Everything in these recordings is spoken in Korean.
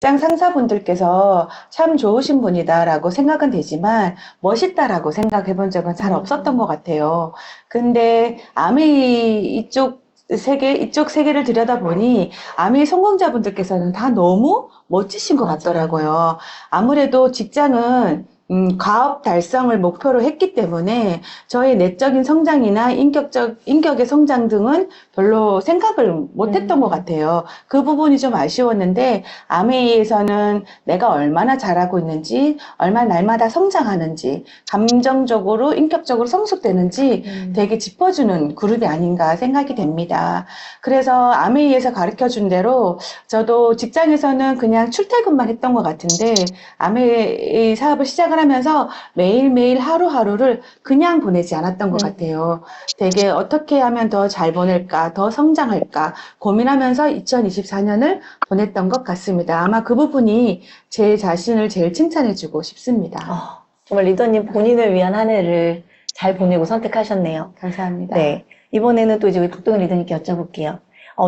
직장 상사분들께서 참 좋으신 분이다라고 생각은 되지만 멋있다라고 생각해 본 적은 잘 없었던 것 같아요. 근데 아메이 이쪽 세계를 들여다보니 아메이 성공자분들께서는 다 너무 멋지신 것 맞아요. 같더라고요. 아무래도 직장은 가업 달성을 목표로 했기 때문에 저의 내적인 성장이나 인격의 성장 등은 별로 생각을 못 했던 것 같아요. 그 부분이 좀 아쉬웠는데, 아메이에서는 내가 얼마나 잘하고 있는지, 얼마나 날마다 성장하는지, 감정적으로, 인격적으로 성숙되는지 되게 짚어주는 그룹이 아닌가 생각이 됩니다. 그래서 아메이에서 가르쳐 준 대로 저도 직장에서는 그냥 출퇴근만 했던 것 같은데, 아메이 사업을 시작을 하면서 매일매일 하루하루를 그냥 보내지 않았던 것 같아요. 되게 어떻게 하면 더 잘 보낼까, 더 성장할까 고민하면서 2024년을 보냈던 것 같습니다. 아마 그 부분이 제 자신을 제일 칭찬해주고 싶습니다. 정말 리더님 본인을 위한 한 해를 잘 보내고 선택하셨네요. 감사합니다. 네. 이번에는 또 이제 우리 박동현 리더님께 여쭤볼게요.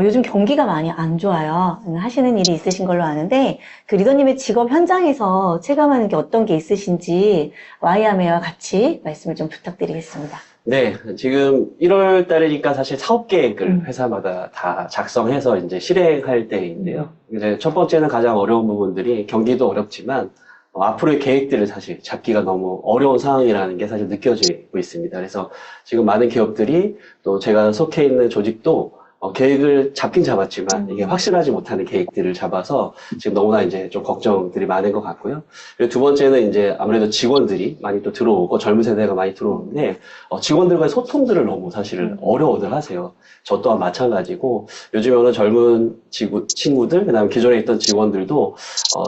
요즘 경기가 많이 안 좋아요. 하시는 일이 있으신 걸로 아는데, 그 리더님의 직업 현장에서 체감하는 게 어떤 게 있으신지, 와이아메와 같이 말씀을 좀 부탁드리겠습니다. 네, 지금 1월 달이니까 사실 사업 계획을 회사마다 다 작성해서 이제 실행할 때인데요. 이제 첫 번째는 가장 어려운 부분들이 경기도 어렵지만, 앞으로의 계획들을 사실 잡기가 너무 어려운 상황이라는 게 사실 느껴지고 있습니다. 그래서 지금 많은 기업들이 또 제가 속해 있는 조직도 계획을 잡긴 잡았지만 이게 확실하지 못하는 계획들을 잡아서 지금 너무나 이제 좀 걱정들이 많은 것 같고요. 그리고 두 번째는 이제 아무래도 직원들이 많이 또 들어오고 젊은 세대가 많이 들어오는데 직원들과의 소통들을 너무 사실 어려워들 하세요. 저 또한 마찬가지고 요즘에 오는 젊은 친구들, 그다음에 기존에 있던 직원들도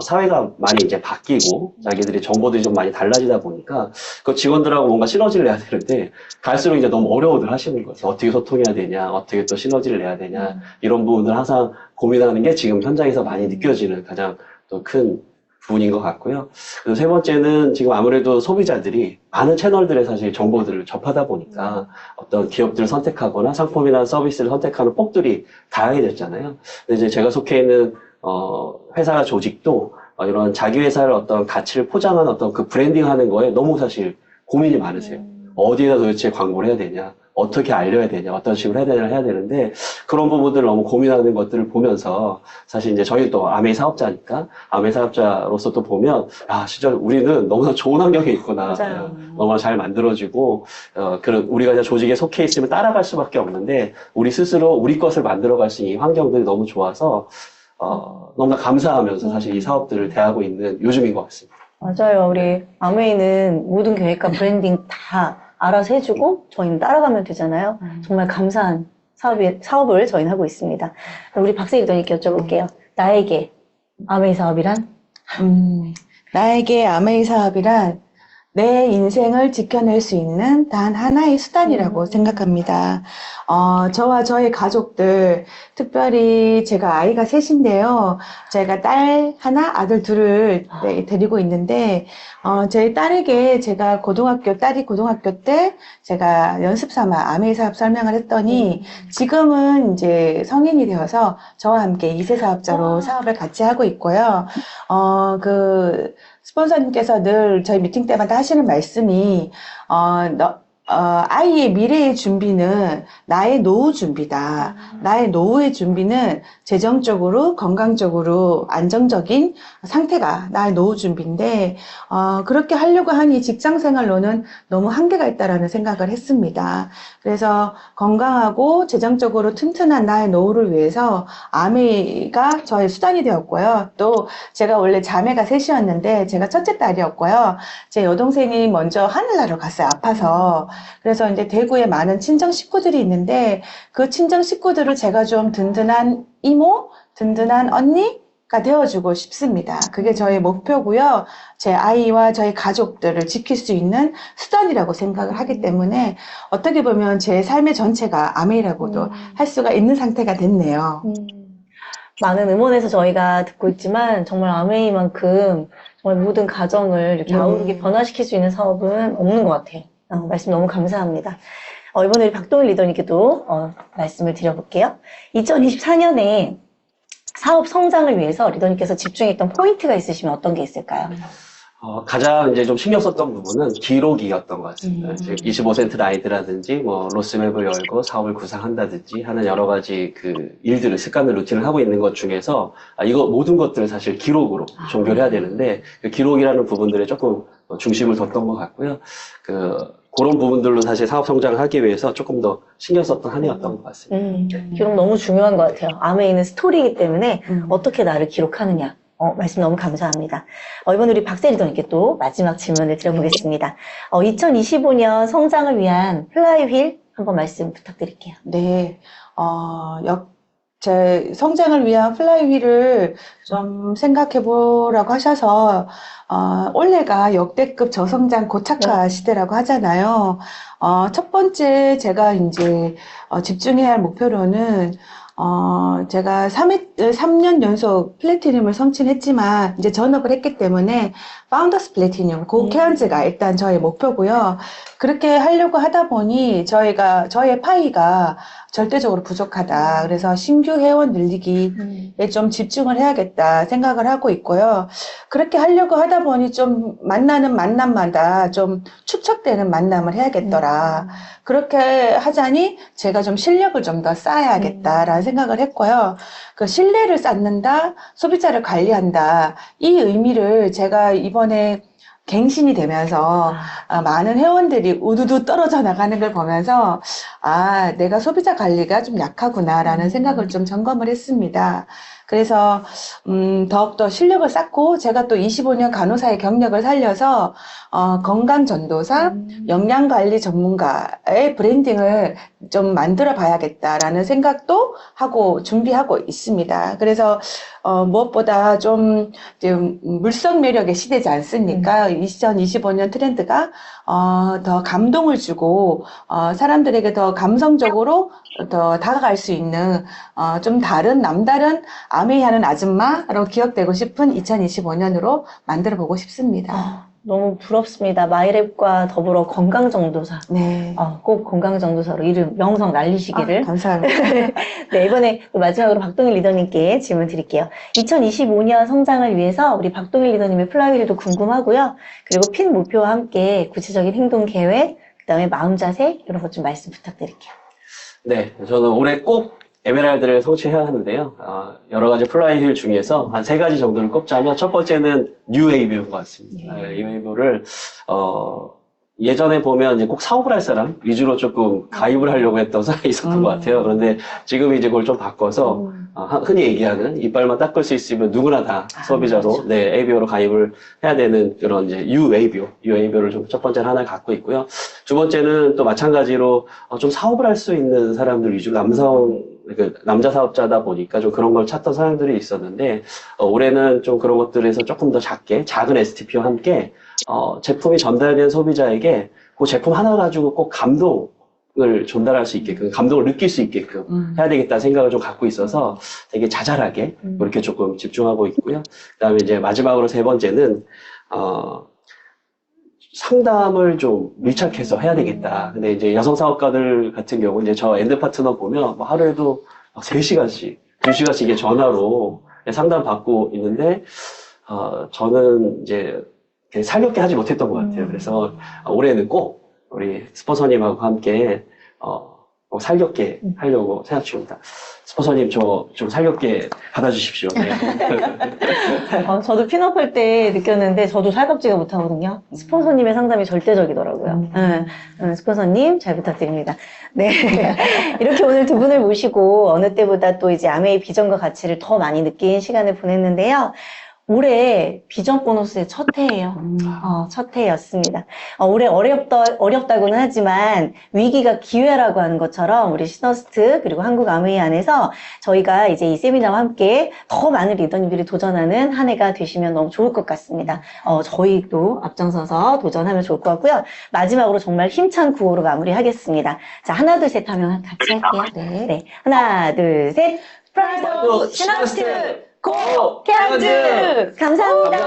사회가 많이 이제 바뀌고 자기들이 정보들이 좀 많이 달라지다 보니까 그 직원들하고 뭔가 시너지를 내야 되는데 갈수록 이제 너무 어려워들 하시는 거죠. 어떻게 소통해야 되냐, 어떻게 또 시너지를 내야 되냐, 이런 부분들 항상 고민하는 게 지금 현장에서 많이 느껴지는 가장 또 큰 부분인 것 같고요. 그리고 세 번째는 지금 아무래도 소비자들이 많은 채널들의 사실 정보들을 접하다 보니까 어떤 기업들을 선택하거나 상품이나 서비스를 선택하는 폭들이 다양해졌잖아요. 근데 이제 제가 속해 있는 회사 조직도 이런 자기 회사를 어떤 가치를 포장하는 어떤 그 브랜딩 하는 거에 너무 사실 고민이 많으세요. 어디에다 도대체 광고를 해야 되냐, 어떻게 알려야 되냐, 어떤 식으로 해야 되는데, 그런 부분들을 너무 고민하는 것들을 보면서, 사실 이제 저희 또 아메이 사업자니까, 아메이 사업자로서 또 보면, 진짜 우리는 너무나 좋은 환경에 있구나. 맞아요. 너무나 잘 만들어지고, 우리가 이제 조직에 속해 있으면 따라갈 수밖에 없는데, 우리 스스로 우리 것을 만들어갈 수 있는 이 환경들이 너무 좋아서, 너무나 감사하면서 사실 이 사업들을 대하고 있는 요즘인 것 같습니다. 맞아요. 우리 아메이는 모든 계획과 브랜딩 다 알아서 해주고 저희는 따라가면 되잖아요. 정말 감사한 사업을 저희는 하고 있습니다. 우리 박세희 리더님께 여쭤볼게요. 나에게 아메이 사업이란? 나에게 아메이 사업이란 내 인생을 지켜낼 수 있는 단 하나의 수단이라고 생각합니다. 저와 저의 가족들, 특별히 제가 아이가 셋인데요. 제가 딸 하나, 아들 둘을 데리고 있는데, 제 딸에게 제가 딸이 고등학교 때 제가 연습 삼아 아메이 사업 설명을 했더니, 지금은 이제 성인이 되어서 저와 함께 2세 사업자로 사업을 같이 하고 있고요. 스폰서님께서 늘 저희 미팅 때마다 하시는 말씀이, 아이의 미래의 준비는 나의 노후 준비다. 나의 노후의 준비는 재정적으로, 건강적으로, 안정적인 상태가 나의 노후 준비인데, 그렇게 하려고 하니 직장 생활로는 너무 한계가 있다라는 생각을 했습니다. 그래서 건강하고 재정적으로 튼튼한 나의 노후를 위해서 아메이가 저의 수단이 되었고요. 또 제가 원래 자매가 셋이었는데 제가 첫째 딸이었고요. 제 여동생이 먼저 하늘나라로 갔어요. 아파서. 그래서 이제 대구에 많은 친정 식구들이 있는데 그 친정 식구들을 제가 좀 든든한 이모, 든든한 언니가 되어주고 싶습니다. 그게 저의 목표고요. 제 아이와 저희 가족들을 지킬 수 있는 수단이라고 생각을 하기 때문에 어떻게 보면 제 삶의 전체가 아메이라고도 할 수가 있는 상태가 됐네요. 많은 음원에서 저희가 듣고 있지만 정말 아메이만큼 정말 모든 가정을 이렇게 아우르게 변화시킬 수 있는 사업은 없는 것 같아요. 말씀 너무 감사합니다. 이번에 우리 박동일 리더님께도 말씀을 드려볼게요. 2024년에 사업 성장을 위해서 리더님께서 집중했던 포인트가 있으시면 어떤 게 있을까요? 가장 이제 좀 신경 썼던 부분은 기록이었던 것 같습니다. 이제 25센트 라이드라든지, 뭐, 로스맵을 열고 사업을 구상한다든지 하는 여러 가지 그 일들을, 습관을, 루틴을 하고 있는 것 중에서, 이거 모든 것들을 사실 기록으로 종결해야 되는데, 그 기록이라는 부분들에 조금 중심을 뒀던 것 같고요. 그런 부분들로 사실 사업 성장을 하기 위해서 조금 더 신경 썼던 한 해였던 것 같습니다. 기록 너무 중요한 것 같아요. 아메이는 스토리이기 때문에 어떻게 나를 기록하느냐. 말씀 너무 감사합니다. 이번 우리 박세 리더님께 또 마지막 질문을 드려보겠습니다. 2025년 성장을 위한 플라이휠 한번 말씀 부탁드릴게요. 네, 제 성장을 위한 플라이휠을 좀 생각해 보라고 하셔서, 올해가 역대급 저성장 고착화 시대라고 하잖아요. 첫 번째 제가 이제, 집중해야 할 목표로는, 제가 3년 연속 플래티늄을 성취했지만, 이제 전업을 했기 때문에, 파운더스 플래티늄, 고케언즈가 일단 저의 목표고요. 그렇게 하려고 하다 보니, 저의 파이가 절대적으로 부족하다. 그래서 신규 회원 늘리기에 좀 집중을 해야겠다 생각을 하고 있고요. 그렇게 하려고 하다 보니 좀 만나는 만남마다 좀 축적되는 만남을 해야겠더라. 그렇게 하자니 제가 좀 실력을 좀 더 쌓아야겠다라는 생각을 했고요. 그 신뢰를 쌓는다, 소비자를 관리한다. 이 의미를 제가 이번에 갱신이 되면서 많은 회원들이 우두두 떨어져 나가는 걸 보면서 내가 소비자 관리가 좀 약하구나라는 생각을 좀 점검을 했습니다. 그래서 더욱더 실력을 쌓고 제가 또 25년 간호사의 경력을 살려서 건강 전도사, 영양관리 전문가의 브랜딩을 좀 만들어 봐야겠다라는 생각도 하고 준비하고 있습니다. 그래서 무엇보다 좀 물성 매력의 시대지 않습니까? 2025년 트렌드가 더 감동을 주고 사람들에게 더 감성적으로 더 다가갈 수 있는 좀 남다른 아메이하는 아줌마로 기억되고 싶은 2025년으로 만들어 보고 싶습니다. 너무 부럽습니다. 마이랩과 더불어 건강정도사. 네. 꼭 건강정도사로 이름, 명성 날리시기를. 감사합니다. 네, 이번에 또 마지막으로 박동일 리더님께 질문 드릴게요. 2025년 성장을 위해서 우리 박동일 리더님의 플라이휠도 궁금하고요. 그리고 핀 목표와 함께 구체적인 행동 계획, 그 다음에 마음 자세, 이런 것 좀 말씀 부탁드릴게요. 네, 저는 올해 꼭 에메랄드를 성취해야 하는데요. 여러 가지 플라이휠 중에서 한 3가지 정도를 꼽자면 첫 번째는 뉴 웨이브인 것 같습니다. 이 웨이브를 예전에 보면 이제 꼭 사업을 할 사람 위주로 조금 가입을 하려고 했던 사람이 있었던 것 같아요. 그런데 지금 이제 그걸 좀 바꿔서 흔히 얘기하는 이빨만 닦을 수 있으면 누구나 다 소비자로 그렇죠. 네, 에이비오로 가입을 해야 되는 그런 이제 유에이비오를 좀 첫 번째로 하나 갖고 있고요. 두 번째는 또 마찬가지로 좀 사업을 할 수 있는 사람들 위주로 남자 사업자다 보니까 좀 그런 걸 찾던 사람들이 있었는데 올해는 좀 그런 것들에서 조금 더 작은 STP와 함께 제품이 전달된 소비자에게 그 제품 하나 가지고 꼭 감동을 전달할 수 있게끔, 감동을 느낄 수 있게끔 해야 되겠다는 생각을 좀 갖고 있어서 되게 자잘하게 그렇게 조금 집중하고 있고요. 그 다음에 이제 마지막으로 세 번째는, 상담을 좀 밀착해서 해야 되겠다. 근데 이제 여성 사업가들 같은 경우, 이제 저 엔드 파트너 보면 뭐 하루에도 3시간씩, 2시간씩 이게 전화로 상담 받고 있는데, 저는 이제 살갑게 하지 못했던 것 같아요. 그래서 올해는 꼭 우리 스폰서님하고 함께 꼭 살갑게 하려고 생각 중입니다. 스폰서님 저 좀 살갑게 받아주십시오. 네. 저도 핀업할 때 느꼈는데 저도 살갑지가 못하거든요. 스폰서님의 상담이 절대적이더라고요. 스폰서님 잘 부탁드립니다. 네. 이렇게 오늘 두 분을 모시고 어느 때보다 또 이제 아메이 비전과 가치를 더 많이 느낀 시간을 보냈는데요. 올해 비전 보너스의 첫 해예요. 첫 해였습니다. 올해 어렵다고는 하지만 위기가 기회라고 하는 것처럼 우리 시너스트 그리고 한국 아메이 안에서 저희가 이제 이 세미나와 함께 더 많은 리더님들이 도전하는 한 해가 되시면 너무 좋을 것 같습니다. 저희도 앞장서서 도전하면 좋을 것 같고요. 마지막으로 정말 힘찬 구호로 마무리하겠습니다. 자, 하나, 둘, 셋 하면 같이 할게요. 네. 하나, 둘, 셋. 프라이드 시너스트! 고! 케어즈! 감사합니다.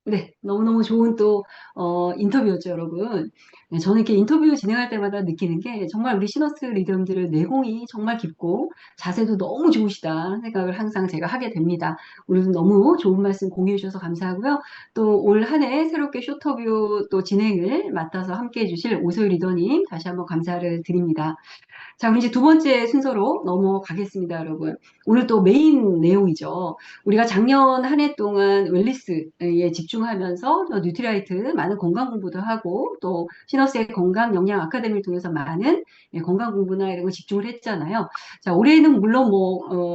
네, 너무너무 좋은 또 인터뷰였죠, 여러분. 네, 저는 이렇게 인터뷰 진행할 때마다 느끼는 게 정말 우리 시너스 리더님들의 내공이 정말 깊고 자세도 너무 좋으시다 생각을 항상 제가 하게 됩니다. 오늘도 너무 좋은 말씀 공유해 주셔서 감사하고요. 또 올 한 해 새롭게 쇼터뷰 또 진행을 맡아서 함께 해주실 오소희 리더님 다시 한번 감사를 드립니다. 자, 그럼 이제 두 번째 순서로 넘어가겠습니다, 여러분. 오늘 또 메인 내용이죠. 우리가 작년 한 해 동안 웰니스에 집중하면서 뉴트리라이트 많은 건강 공부도 하고 또 시너스의 건강 영양 아카데미를 통해서 많은 건강 공부나 이런 거 집중을 했잖아요. 자, 올해는 물론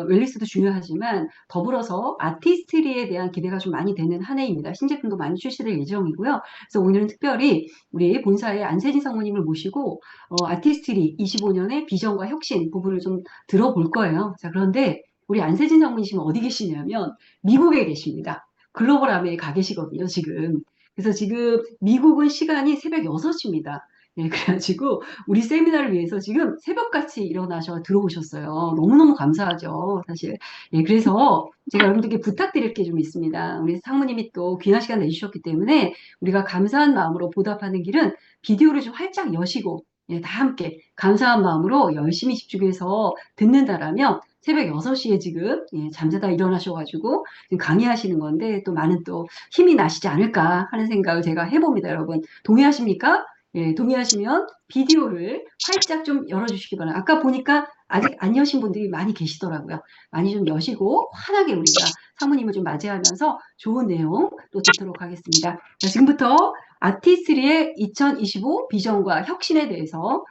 웰니스도 중요하지만 더불어서 아티스트리에 대한 기대가 좀 많이 되는 한 해입니다. 신제품도 많이 출시될 예정이고요. 그래서 오늘은 특별히 우리 본사의 안세진 상무님을 모시고 아티스트리 25년의 비전과 혁신 부분을 좀 들어볼 거예요. 자, 그런데 우리 안세진 상무님 지금 어디 계시냐면 미국에 계십니다. 글로벌 아메에 가 계시거든요, 지금. 그래서 지금 미국은 시간이 새벽 6시입니다. 예, 그래가지고 우리 세미나를 위해서 지금 새벽같이 일어나셔 들어오셨어요. 너무너무 감사하죠, 사실. 예, 그래서 제가 여러분들께 부탁드릴 게 좀 있습니다. 우리 상무님이 또 귀한 시간 내주셨기 때문에 우리가 감사한 마음으로 보답하는 길은 비디오를 좀 활짝 여시고 예, 다 함께 감사한 마음으로 열심히 집중해서 듣는다라면 새벽 6시에 지금 잠자다 일어나셔가지고 지금 강의하시는 건데 또 많은 또 힘이 나시지 않을까 하는 생각을 제가 해봅니다, 여러분. 동의하십니까? 예, 동의하시면 비디오를 활짝 좀 열어주시기 바랍니다. 아까 보니까 아직 안 여신 분들이 많이 계시더라고요. 많이 좀 여시고 환하게 우리가 사모님을 좀 맞이하면서 좋은 내용 또 듣도록 하겠습니다. 자, 지금부터 아티스트리의 2025 비전과 혁신에 대해서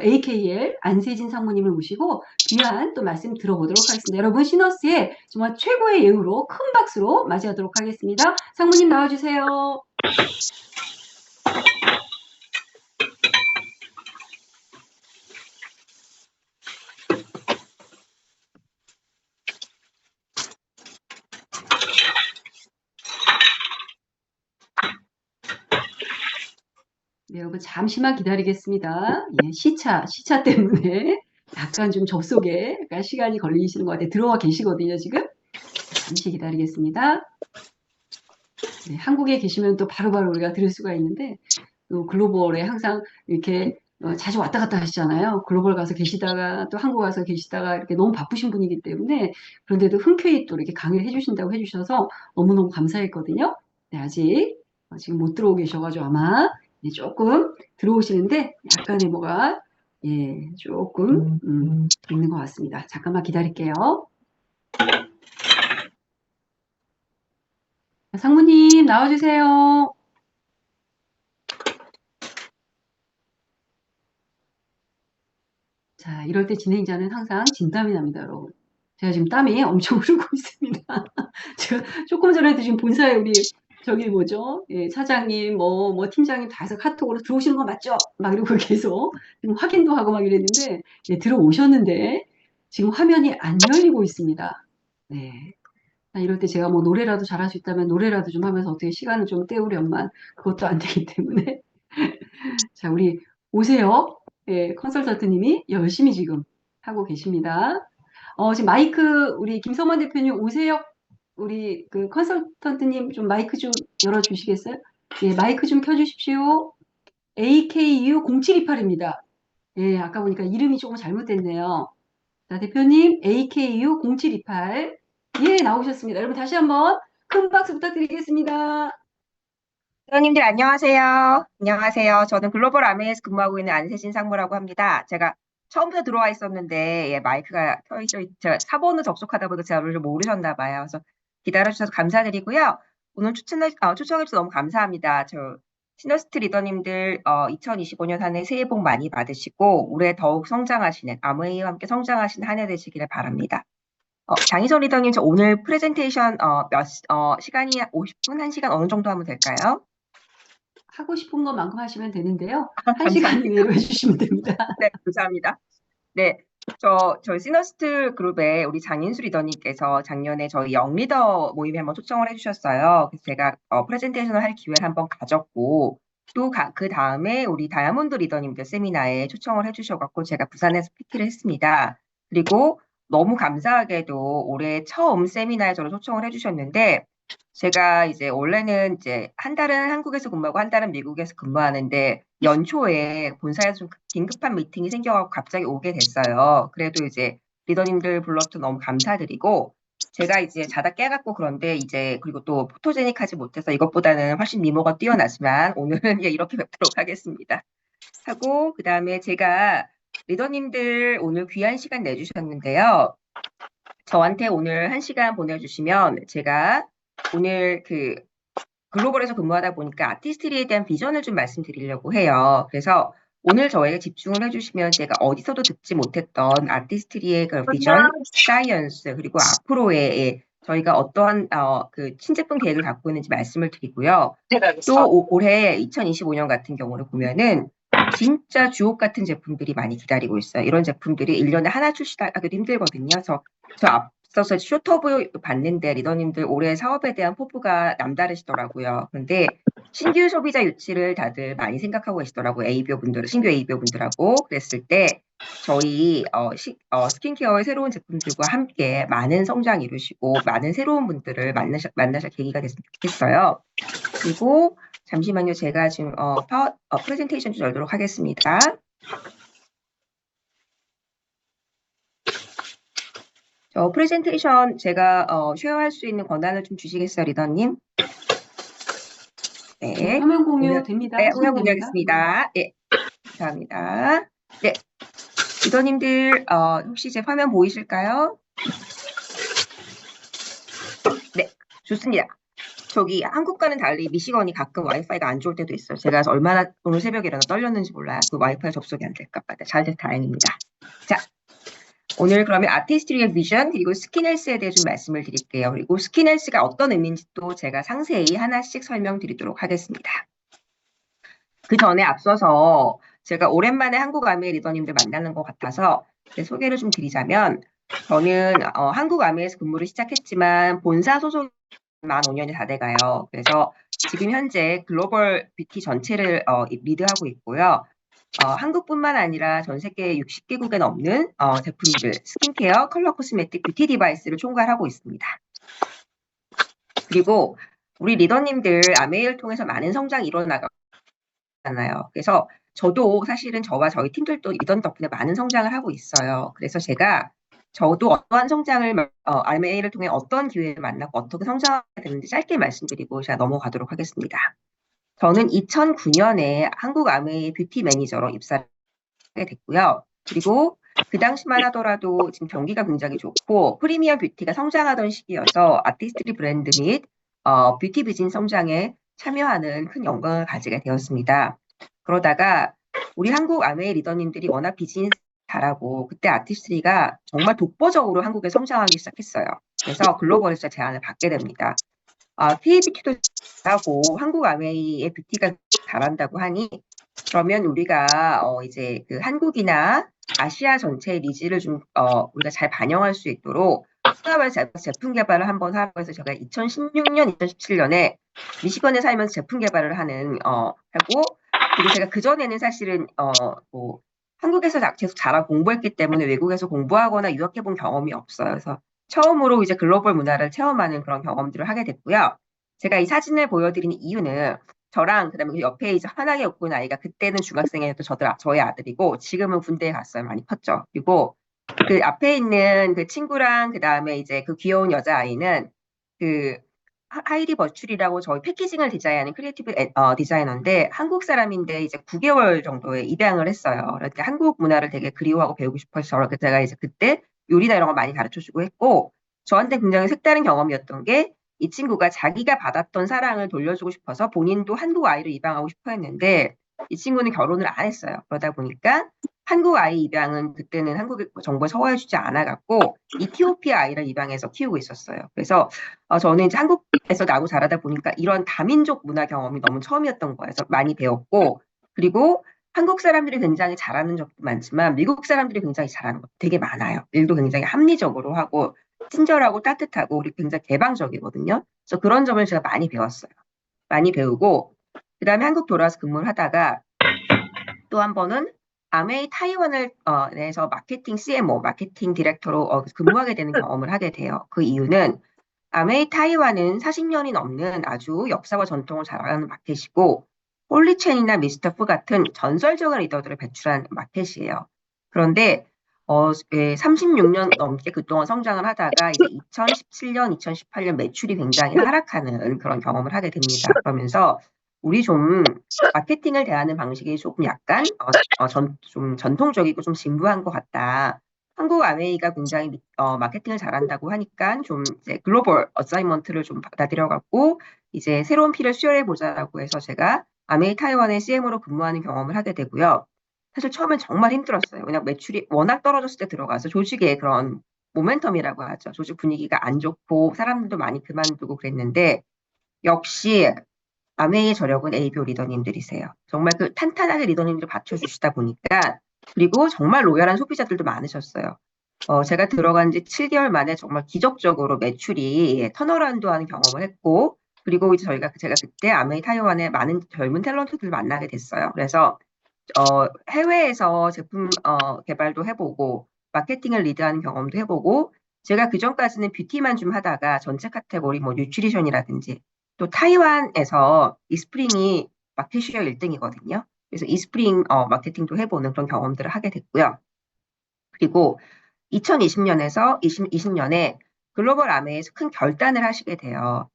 AKL 안세진 상무님을 모시고 귀한 또 말씀 들어보도록 하겠습니다. 여러분 시너스의 정말 최고의 예우로 큰 박수로 맞이하도록 하겠습니다. 상무님 나와주세요. 네, 여러분 잠시만 기다리겠습니다. 예, 시차 때문에 약간 좀 접속에 약간 시간이 걸리시는 것 같아요. 들어와 계시거든요, 지금. 잠시 기다리겠습니다. 네, 한국에 계시면 또 바로바로 우리가 들을 수가 있는데 또 글로벌에 항상 이렇게 자주 왔다 갔다 하시잖아요. 글로벌 가서 계시다가 또 한국 가서 계시다가 이렇게 너무 바쁘신 분이기 때문에 그런데도 흔쾌히 또 이렇게 강의를 해주신다고 해주셔서 너무너무 감사했거든요. 네, 아직 지금 못 들어오고 계셔가지고 아마 조금 들어오시는데 약간의 뭐가 조금 있는 것 같습니다. 잠깐만 기다릴게요. 상무님 나와주세요. 자, 이럴 때 진행자는 항상 진땀이 납니다, 여러분. 제가 지금 땀이 엄청 흐르고 있습니다. 제가 조금 전에도 지금 본사에 우리 저기 뭐죠? 예, 사장님, 팀장님 다 해서 카톡으로 들어오시는 거 맞죠? 막 이러고 계속 지금 확인도 하고 막 이랬는데 들어오셨는데 지금 화면이 안 열리고 있습니다. 네. 이럴 때 제가 뭐 노래라도 잘할 수 있다면 노래라도 좀 하면서 어떻게 시간을 좀 때우련만 그것도 안 되기 때문에 자, 우리 오세요. 예, 컨설턴트님이 열심히 지금 하고 계십니다. 지금 마이크 우리 김성만 대표님 오세요. 우리 그 컨설턴트님 좀 마이크 좀 열어주시겠어요? 예, 마이크 좀 켜주십시오. AKU0728입니다. 예, 아까 보니까 이름이 조금 잘못됐네요. 자, 대표님 AKU0728. 예, 나오셨습니다. 여러분 다시 한번 큰 박수 부탁드리겠습니다. 회원님들 안녕하세요. 안녕하세요. 저는 글로벌 아메에서 근무하고 있는 안세진 상무라고 합니다. 제가 처음부터 들어와 있었는데 마이크가 켜있죠. 제가 4번을 접속하다 보니까 제가 좀 모르셨나 봐요. 그래서 기다려주셔서 감사드리고요. 오늘 초청해주셔서 너무 감사합니다. 저 시너스트 리더님들 2025년 한 해 새해 복 많이 받으시고 올해 더욱 성장하시는 아메이와 함께 성장하시는 한 해 되시기를 바랍니다. 장희선 리더님 저 오늘 프레젠테이션 시간이 50분, 1시간 어느 정도 하면 될까요? 하고 싶은 것만큼 하시면 되는데요. 1시간 이내로 해주시면 됩니다. 네, 감사합니다. 네, 저희 시너스트 그룹에 우리 장인수 리더님께서 작년에 저희 영리더 모임에 한번 초청을 해주셨어요. 그래서 제가 프레젠테이션을 할 기회를 한번 가졌고 또 그 다음에 우리 다이아몬드 리더님들 세미나에 초청을 해주셔갖고 제가 부산에서 PT를 했습니다. 그리고 너무 감사하게도 올해 처음 세미나에 저를 초청을 해주셨는데 제가 이제 원래는 이제 한 달은 한국에서 근무하고 한 달은 미국에서 근무하는데 연초에 본사에서 좀 긴급한 미팅이 생겨갖고 갑자기 오게 됐어요. 그래도 이제 리더님들 불러서 너무 감사드리고 제가 이제 자다 깨갖고 그런데 이제 그리고 또 포토제닉하지 못해서 이것보다는 훨씬 미모가 뛰어나지만 오늘은 이렇게 뵙도록 하겠습니다. 하고 그다음에 제가 리더님들 오늘 귀한 시간 내주셨는데요. 저한테 오늘 1시간 보내주시면 제가 오늘 그 글로벌에서 근무하다 보니까 아티스트리에 대한 비전을 좀 말씀드리려고 해요. 그래서 오늘 저에게 집중을 해주시면 제가 어디서도 듣지 못했던 아티스트리의 그 비전, 사이언스, 그리고 앞으로의 저희가 어떠한 그 신제품 계획을 갖고 있는지 말씀을 드리고요. 또 올해 2025년 같은 경우를 보면은 진짜 주옥 같은 제품들이 많이 기다리고 있어요. 이런 제품들이 1년에 하나 출시하기도 힘들거든요. 그래서 저 앞서서 쇼터브 봤는데 리더님들 올해 사업에 대한 포부가 남다르시더라고요. 그런데 신규 소비자 유치를 다들 많이 생각하고 계시더라고요. ABO 분들, 신규 ABO 분들하고 그랬을 때 저희 스킨케어의 새로운 제품들과 함께 많은 성장 이루시고 많은 새로운 분들을 만나실 계기가 됐으면 좋겠어요. 그리고 잠시만요. 제가 지금 프레젠테이션 좀 열도록 하겠습니다. 프레젠테이션 제가 쉐어할 수 있는 권한을 좀 주시겠어요, 리더님? 네. 화면 공유 됩니다. 네, 화면 공유하겠습니다. 네, 감사합니다. 네, 리더님들 혹시 제 화면 보이실까요? 네, 좋습니다. 저기 한국과는 달리 미시건이 가끔 와이파이가 안 좋을 때도 있어요. 제가 얼마나 오늘 새벽에 일어나 떨렸는지 몰라요. 그 와이파이 접속이 안 될까 봐. 잘 돼서 다행입니다. 자, 오늘 그러면 아티스트리의 비전 그리고 스킨헬스에 대해 좀 말씀을 드릴게요. 그리고 스킨헬스가 어떤 의미인지 또 제가 상세히 하나씩 설명드리도록 하겠습니다. 그 전에 앞서서 제가 오랜만에 한국 아메 리더님들 만나는 것 같아서 소개를 좀 드리자면 저는 한국 아메에서 근무를 시작했지만 본사 소속이 만 5년이 다 돼가요. 그래서 지금 현재 글로벌 뷰티 전체를 리드하고 있고요. 한국뿐만 아니라 전 세계 60개국에 넘는 제품들, 스킨케어, 컬러 코스메틱, 뷰티 디바이스를 총괄하고 있습니다. 그리고 우리 리더님들 아메이를 통해서 많은 성장이 일어나잖아요. 그래서 저도 사실은 저와 저희 팀들도 리더님 덕분에 많은 성장을 하고 있어요. 그래서 저도 어떠한 성장을 아메이를 통해 어떤 기회를 만나고 어떻게 성장하게 됐는지 짧게 말씀드리고 제가 넘어가도록 하겠습니다. 저는 2009년에 한국 아메이 뷰티 매니저로 입사를 하게 됐고요. 그리고 그 당시만 하더라도 지금 경기가 굉장히 좋고 프리미엄 뷰티가 성장하던 시기여서 아티스트리 브랜드 및 뷰티 비즈니스 성장에 참여하는 큰 영광을 가지게 되었습니다. 그러다가 우리 한국 아메이 리더님들이 워낙 비즈니스 잘하고 그때 아티스트리가 정말 독보적으로 한국에 성장하기 시작했어요. 그래서 글로벌에서 제안을 받게 됩니다. K-뷰티도 잘하고 한국 아메이의 뷰티가 잘한다고 하니 그러면 우리가 이제 그 한국이나 아시아 전체의 니즈를 좀 우리가 잘 반영할 수 있도록 통합해서 제품 개발을 한번 하고 해서 제가 2016년, 2017년에 미시건에 살면서 제품 개발을 하고 그리고 제가 그전에는 사실은 한국에서 계속 잘하고 공부했기 때문에 외국에서 공부하거나 유학해본 경험이 없어요. 그래서 처음으로 이제 글로벌 문화를 체험하는 그런 경험들을 하게 됐고요. 제가 이 사진을 보여드리는 이유는 저랑 그다음에 그 옆에 이제 환하게 웃고 있는 아이가 그때는 중학생이었던 저희 아들이고 지금은 군대에 갔어요. 많이 컸죠. 그리고 그 앞에 있는 그 친구랑 그다음에 이제 그 귀여운 여자아이는 그 하이리 버출이라고 저희 패키징을 디자인하는 크리에이티브 디자이너인데 한국 사람인데 이제 9개월 정도에 입양을 했어요. 그러니까 한국 문화를 되게 그리워하고 배우고 싶어서 제가 이제 그때 요리나 이런 거 많이 가르쳐주고 했고 저한테 굉장히 색다른 경험이었던 게 이 친구가 자기가 받았던 사랑을 돌려주고 싶어서 본인도 한국 아이를 입양하고 싶어 했는데 이 친구는 결혼을 안 했어요. 그러다 보니까 한국 아이 입양은 그때는 한국 정부에 서와해주지 않아갖고 이티오피아 아이를 입양해서 키우고 있었어요. 그래서 저는 이제 한국에서 나고 자라다 보니까 이런 다민족 문화 경험이 너무 처음이었던 거예요. 그래서 많이 배웠고 그리고 한국 사람들이 굉장히 잘하는 적도 많지만 미국 사람들이 굉장히 잘하는 것 되게 많아요. 일도 굉장히 합리적으로 하고 친절하고 따뜻하고 우리 굉장히 개방적이거든요. 그래서 그런 점을 제가 많이 배웠어요. 많이 배우고 그 다음에 한국 돌아와서 근무를 하다가 또 한 번은 아메이 타이완을 내서 마케팅 CMO, 마케팅 디렉터로 근무하게 되는 경험을 하게 돼요. 그 이유는 아메이 타이완은 40년이 넘는 아주 역사와 전통을 자랑하는 마켓이고, 홀리첸이나 미스터 푸 같은 전설적인 리더들을 배출한 마켓이에요. 그런데 36년 넘게 그동안 성장을 하다가 이제 2017년, 2018년 매출이 굉장히 하락하는 그런 경험을 하게 됩니다. 그러면서 우리 좀 마케팅을 대하는 방식이 조금 약간 좀 전통적이고 좀 진부한 것 같다. 한국 아메이가 굉장히 마케팅을 잘한다고 하니까 좀 이제 글로벌 어사이먼트를 좀 받아들여갖고 이제 새로운 피를 수혈해 보자라고 해서 제가 아메이 타이완의 CM으로 근무하는 경험을 하게 되고요. 사실 처음엔 정말 힘들었어요. 왜냐면 매출이 워낙 떨어졌을 때 들어가서 조직의 그런 모멘텀이라고 하죠. 조직 분위기가 안 좋고 사람들도 많이 그만두고 그랬는데 역시 아메이의 저력은 ABO 리더님들이세요. 정말 그 탄탄하게 리더님들 받쳐주시다 보니까 그리고 정말 로열한 소비자들도 많으셨어요. 제가 들어간 지 7개월 만에 정말 기적적으로 매출이 턴어라운드하는 경험을 했고 그리고 이제 제가 그때 아메이 타이완의 많은 젊은 탤런트들을 만나게 됐어요. 그래서 해외에서 제품 개발도 해보고 마케팅을 리드하는 경험도 해보고 제가 그전까지는 뷰티만 좀 하다가 전체 카테고리 뭐 뉴트리션이라든지 또 타이완에서 이스프링이 마켓 쉐어 1등이거든요. 그래서 이스프링 마케팅도 해보는 그런 경험들을 하게 됐고요. 그리고 2020년에서 20년에 글로벌 아메에서 큰 결단을 하시게 돼요.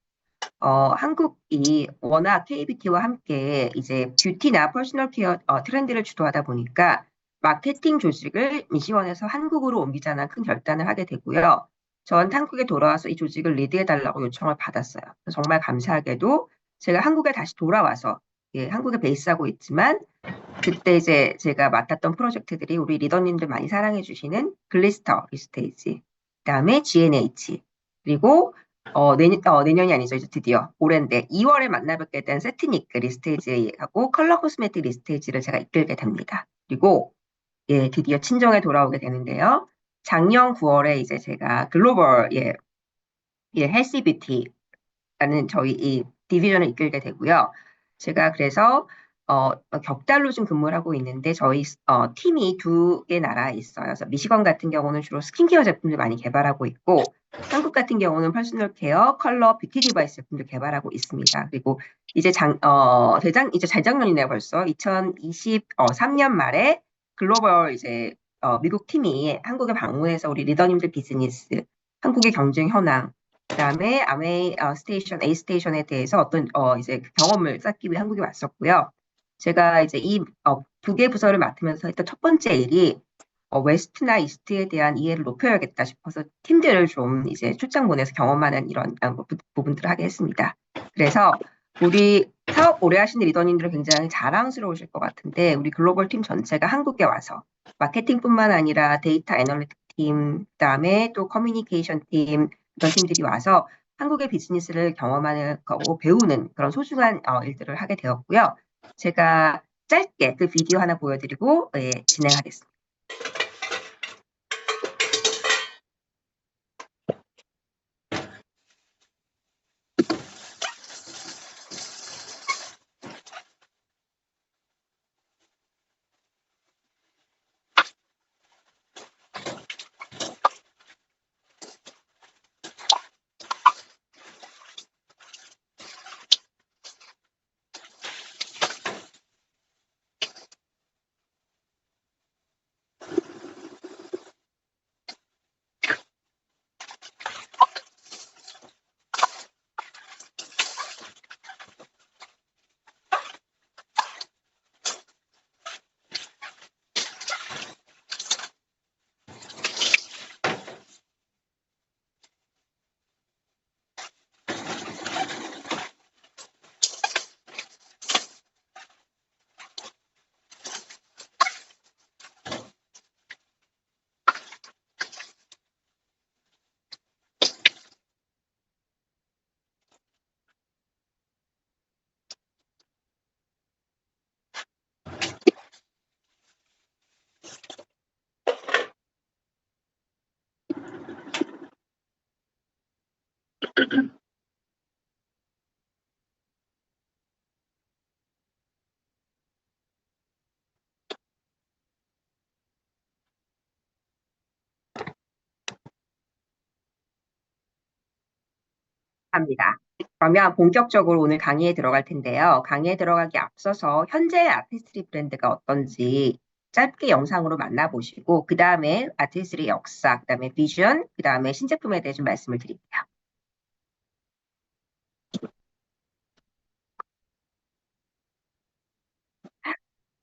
한국이 워낙 K뷰티와 함께 이제 뷰티나 퍼스널 케어 트렌드를 주도하다 보니까 마케팅 조직을 미시원에서 한국으로 옮기자는 큰 결단을 하게 되고요. 전 한국에 돌아와서 이 조직을 리드해달라고 요청을 받았어요. 정말 감사하게도 제가 한국에 다시 돌아와서 예, 한국에 베이스하고 있지만 그때 이제 제가 맡았던 프로젝트들이 우리 리더님들 많이 사랑해 주시는 글리스터 리스테이지, 그다음에 GNH, 그리고 내년이 아니죠. 이제 드디어 올해인데 2월에 만나뵙게 된 세트닉 리스테이지하고 컬러 코스메틱 리스테이지를 제가 이끌게 됩니다. 그리고 예, 드디어 친정에 돌아오게 되는데요. 작년 9월에 이제 제가 글로벌 헬시 뷰티라는 저희 이 디비전을 이끌게 되고요. 제가 그래서 격달로 좀 근무를 하고 있는데 저희 팀이 2개 나라에 있어요. 그래서 미시건 같은 경우는 주로 스킨케어 제품들 많이 개발하고 있고 한국 같은 경우는 퍼스널 케어, 컬러, 뷰티 디바이스 제품들 개발하고 있습니다. 그리고 이제 이제 재작년이네요 벌써 2023년 말에 글로벌 이제 미국 팀이 한국에 방문해서 우리 리더님들 비즈니스, 한국의 경쟁 현황, 그다음에 아메이 스테이션, A 스테이션에 대해서 어떤 이제 그 경험을 쌓기 위해 한국에 왔었고요. 제가 이제 이 두 개 부서를 맡으면서 했던 첫 번째 일이 웨스트나 이스트에 대한 이해를 높여야겠다 싶어서 팀들을 좀 이제 출장 보내서 경험하는 이런 부분들을 하게 했습니다. 그래서 우리 사업 오래 하신 리더님들은 굉장히 자랑스러우실 것 같은데 우리 글로벌 팀 전체가 한국에 와서 마케팅뿐만 아니라 데이터 애널리틱 팀, 그다음에 또 커뮤니케이션 팀 이런 팀들이 와서 한국의 비즈니스를 경험하는 거고 배우는 그런 소중한 일들을 하게 되었고요. 제가 짧게 그 비디오 하나 보여드리고 진행하겠습니다. 합니다. 그러면 본격적으로 오늘 강의에 들어갈 텐데요. 강의에 들어가기 앞서서 현재 아티스트리 브랜드가 어떤지 짧게 영상으로 만나보시고 그 다음에 아티스트리 역사, 그 다음에 비전, 그 다음에 신제품에 대해 좀 말씀을 드릴게요.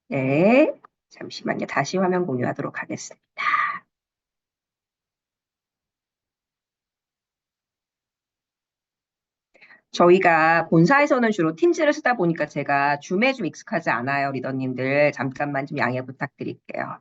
네, 잠시만요. 다시 화면 공유하도록 하겠습니다. 저희가 본사에서는 주로 팀즈를 쓰다 보니까 제가 줌에 좀 익숙하지 않아요, 리더님들. 잠깐만 좀 양해 부탁드릴게요.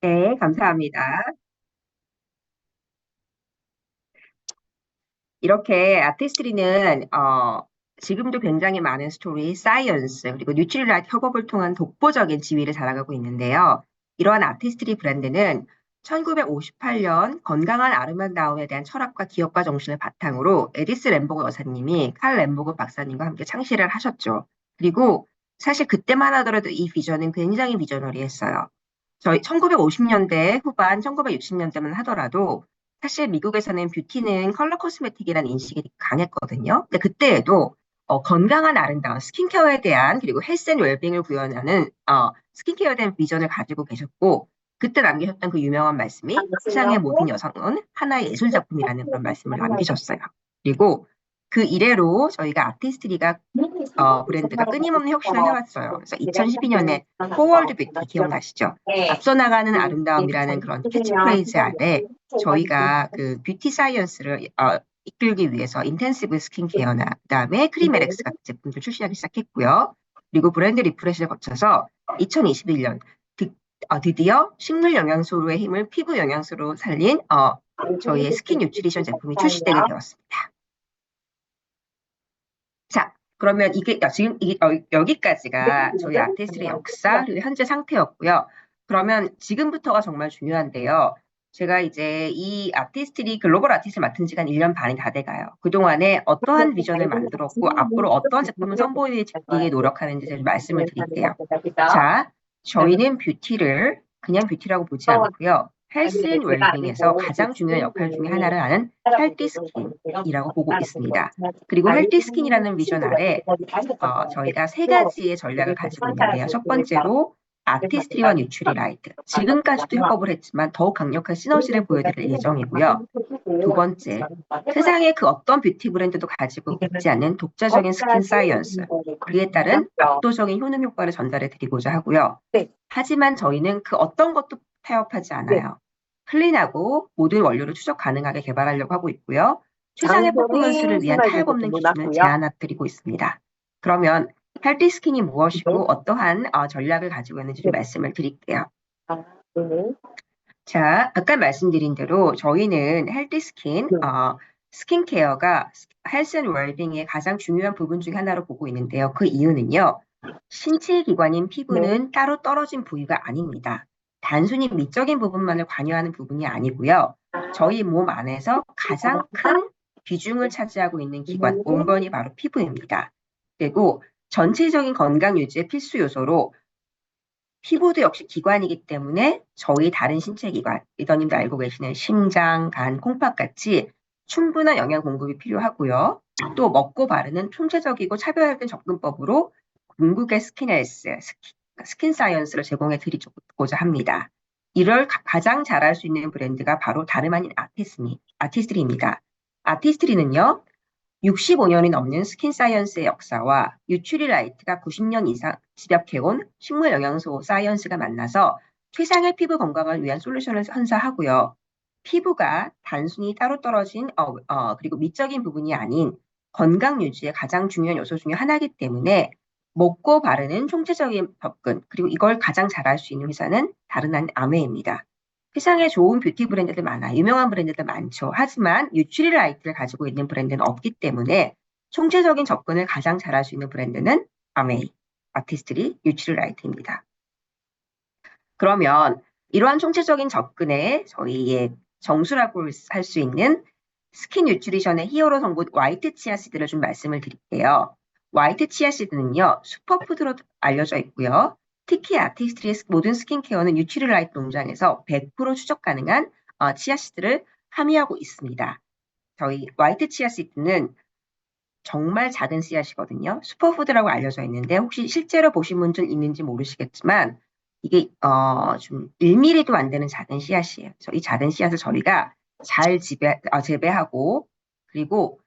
네, 감사합니다. 이렇게 아티스트리는 지금도 굉장히 많은 스토리, 사이언스, 그리고 뉴트릴라이트 협업을 통한 독보적인 지위를 자랑하고 있는데요. 이러한 아티스트리 브랜드는 1958년 건강한 아름다움에 대한 철학과 기업가 정신을 바탕으로 에디스 램보그 여사님이 칼 램보그 박사님과 함께 창시를 하셨죠. 그리고 사실 그때만 하더라도 이 비전은 굉장히 비저너리했어요. 저희 1950년대 후반, 1960년대만 하더라도 사실 미국에서는 뷰티는 컬러 코스메틱이라는 인식이 강했거든요. 근데 그때에도 건강한 아름다움, 스킨케어에 대한 그리고 헬스 앤 웰빙을 구현하는 스킨케어에 대한 비전을 가지고 계셨고 그때 남기셨던 그 유명한 말씀이 세상의 모든 여성은 하나의 예술 작품이라는 그런 말씀을 남기셨어요. 그리고 그 이래로 저희가 아티스트리가 브랜드가 끊임없는 혁신을 해왔어요. 그래서 2012년에 포월드 뷰티 기억나시죠? 앞서 나가는 아름다움이라는 그런 캐치프레이즈 아래 저희가 그 뷰티 사이언스를 이끌기 위해서 인텐시브 스킨케어나 그다음에 크림LX 같은 제품들 출시하기 시작했고요. 그리고 브랜드 리프레시를 거쳐서 2021년 드디어 식물 영양소로의 힘을 피부 영양소로 살린 저희의 스킨 뉴트리션 제품이 출시되게 되었습니다. 자, 그러면 이게 지금 여기까지가 저희 아티스트의 역사 그리고 현재 상태였고요. 그러면 지금부터가 정말 중요한데요. 제가 이제 이 아티스트리 글로벌 아티스트를 맡은 지가 한 1년 반이 다 돼가요. 그동안에 어떠한 비전을 만들었고 앞으로 어떠한 제품을 선보이기 노력하는지 제가 말씀을 드릴게요. 자, 저희는 뷰티를 그냥 뷰티라고 보지 않고요. 헬스 앤 웰빙에서 가장 중요한 역할 중에 하나를 하는 헬티 스킨이라고 보고 있습니다. 그리고 헬티 스킨이라는 비전 아래 저희가 세 가지의 전략을 가지고 있는데요. 첫 번째로 아티스트리와 뉴트리라이트. 지금까지도 협업을 했지만 더욱 강력한 시너지를 보여드릴 예정이고요. 두 번째, 세상에 그 어떤 뷰티 브랜드도 가지고 있지 않는 독자적인 스킨 사이언스. 그에 따른 압도적인 효능 효과를 전달해 드리고자 하고요. 하지만 저희는 그 어떤 것도 타협하지 않아요. 클린하고 모든 원료를 추적 가능하게 개발하려고 하고 있고요. 최상의 퍼포먼스를 위한 타협 없는 기준을 제안드리고 있습니다. 그러면 헬티 스킨이 무엇이고 어떠한 전략을 가지고 있는지 좀 말씀을 드릴게요. 자, 아까 말씀드린 대로 저희는 헬티 스킨, 스킨케어가 헬스 앤 웰빙의 가장 중요한 부분 중 하나로 보고 있는데요. 그 이유는요. 신체 기관인 피부는 따로 떨어진 부위가 아닙니다. 단순히 미적인 부분만을 관여하는 부분이 아니고요. 저희 몸 안에서 가장 큰 비중을 차지하고 있는 기관, 원건이 바로 피부입니다. 그리고 전체적인 건강 유지의 필수 요소로 피부도 역시 기관이기 때문에 저희 다른 신체 기관, 리더님도 알고 계시는 심장, 간, 콩팥같이 충분한 영양 공급이 필요하고요. 또 먹고 바르는 총체적이고 차별화된 접근법으로 궁극의 스킨 헬스, 스킨 사이언스를 제공해 드리고자 합니다. 이를 가장 잘할 수 있는 브랜드가 바로 다름 아닌 아티스트리입니다. 아티스트리는요, 65년이 넘는 스킨 사이언스의 역사와 뉴트리라이트가 90년 이상 집약해온 식물 영양소 사이언스가 만나서 최상의 피부 건강을 위한 솔루션을 선사하고요. 피부가 단순히 따로 떨어진 그리고 미적인 부분이 아닌 건강 유지의 가장 중요한 요소 중에 하나이기 때문에 먹고 바르는 총체적인 접근, 그리고 이걸 가장 잘할 수 있는 회사는 다른 아닌 아메입니다. 세상에 좋은 뷰티 브랜드들 많아요. 유명한 브랜드들 많죠. 하지만 뉴트리라이트를 가지고 있는 브랜드는 없기 때문에 총체적인 접근을 가장 잘할 수 있는 브랜드는 아메이, 아티스트리, 뉴트리라이트입니다. 그러면 이러한 총체적인 접근에 저희의 정수라고 할 수 있는 스킨 뉴트리션의 히어로 성분 화이트 치아씨드를 좀 말씀을 드릴게요. 화이트 치아씨드는요, 슈퍼푸드로 알려져 있고요. 특히 아티스트리의 모든 스킨케어는 뉴트리라이트 농장에서 100% 추적 가능한 치아씨드를 함유하고 있습니다. 저희 화이트 치아씨드는 정말 작은 씨앗이거든요. 슈퍼푸드라고 알려져 있는데 혹시 실제로 보신 분들 있는지 모르시겠지만 이게 좀 1mm도 안 되는 작은 씨앗이에요. 그래서 이 작은 씨앗을 저희가 잘 재배하고 그리고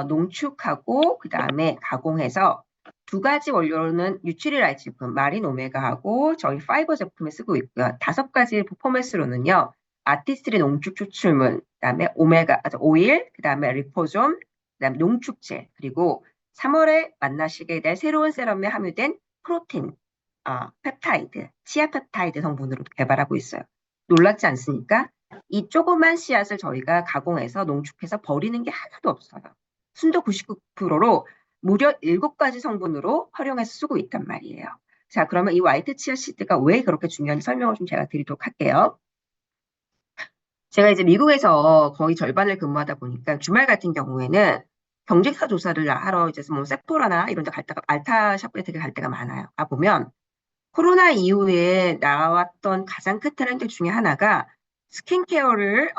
농축하고 그 다음에 가공해서 두 가지 원료로는 뉴트리라이트 제품, 마린 오메가하고 저희 파이버 제품을 쓰고 있고요. 5가지 퍼포먼스로는요. 아티스트리 농축 추출물, 그다음에 오메가 오일, 그다음에 리포솜, 그다음에 농축제, 그리고 3월에 만나시게 될 새로운 세럼에 함유된 프로틴, 펩타이드, 치아 펩타이드 성분으로 개발하고 있어요. 놀랍지 않습니까? 이 조그만 씨앗을 저희가 가공해서 농축해서 버리는 게 하나도 없어요. 순도 99%로 무려 7가지 성분으로 활용해서 쓰고 있단 말이에요. 자, 그러면 이 화이트 치아씨드가 왜 그렇게 중요한지 설명을 좀 제가 드리도록 할게요. 제가 이제 미국에서 거의 절반을 근무하다 보니까 주말 같은 경우에는 경쟁사 조사를 하러 이제 뭐 세포라나 이런 데 갈 때가, 알타샵에 되게 갈 때가 많아요. 보면 코로나 이후에 나왔던 가장 큰 트렌드 중에 하나가 스킨케어의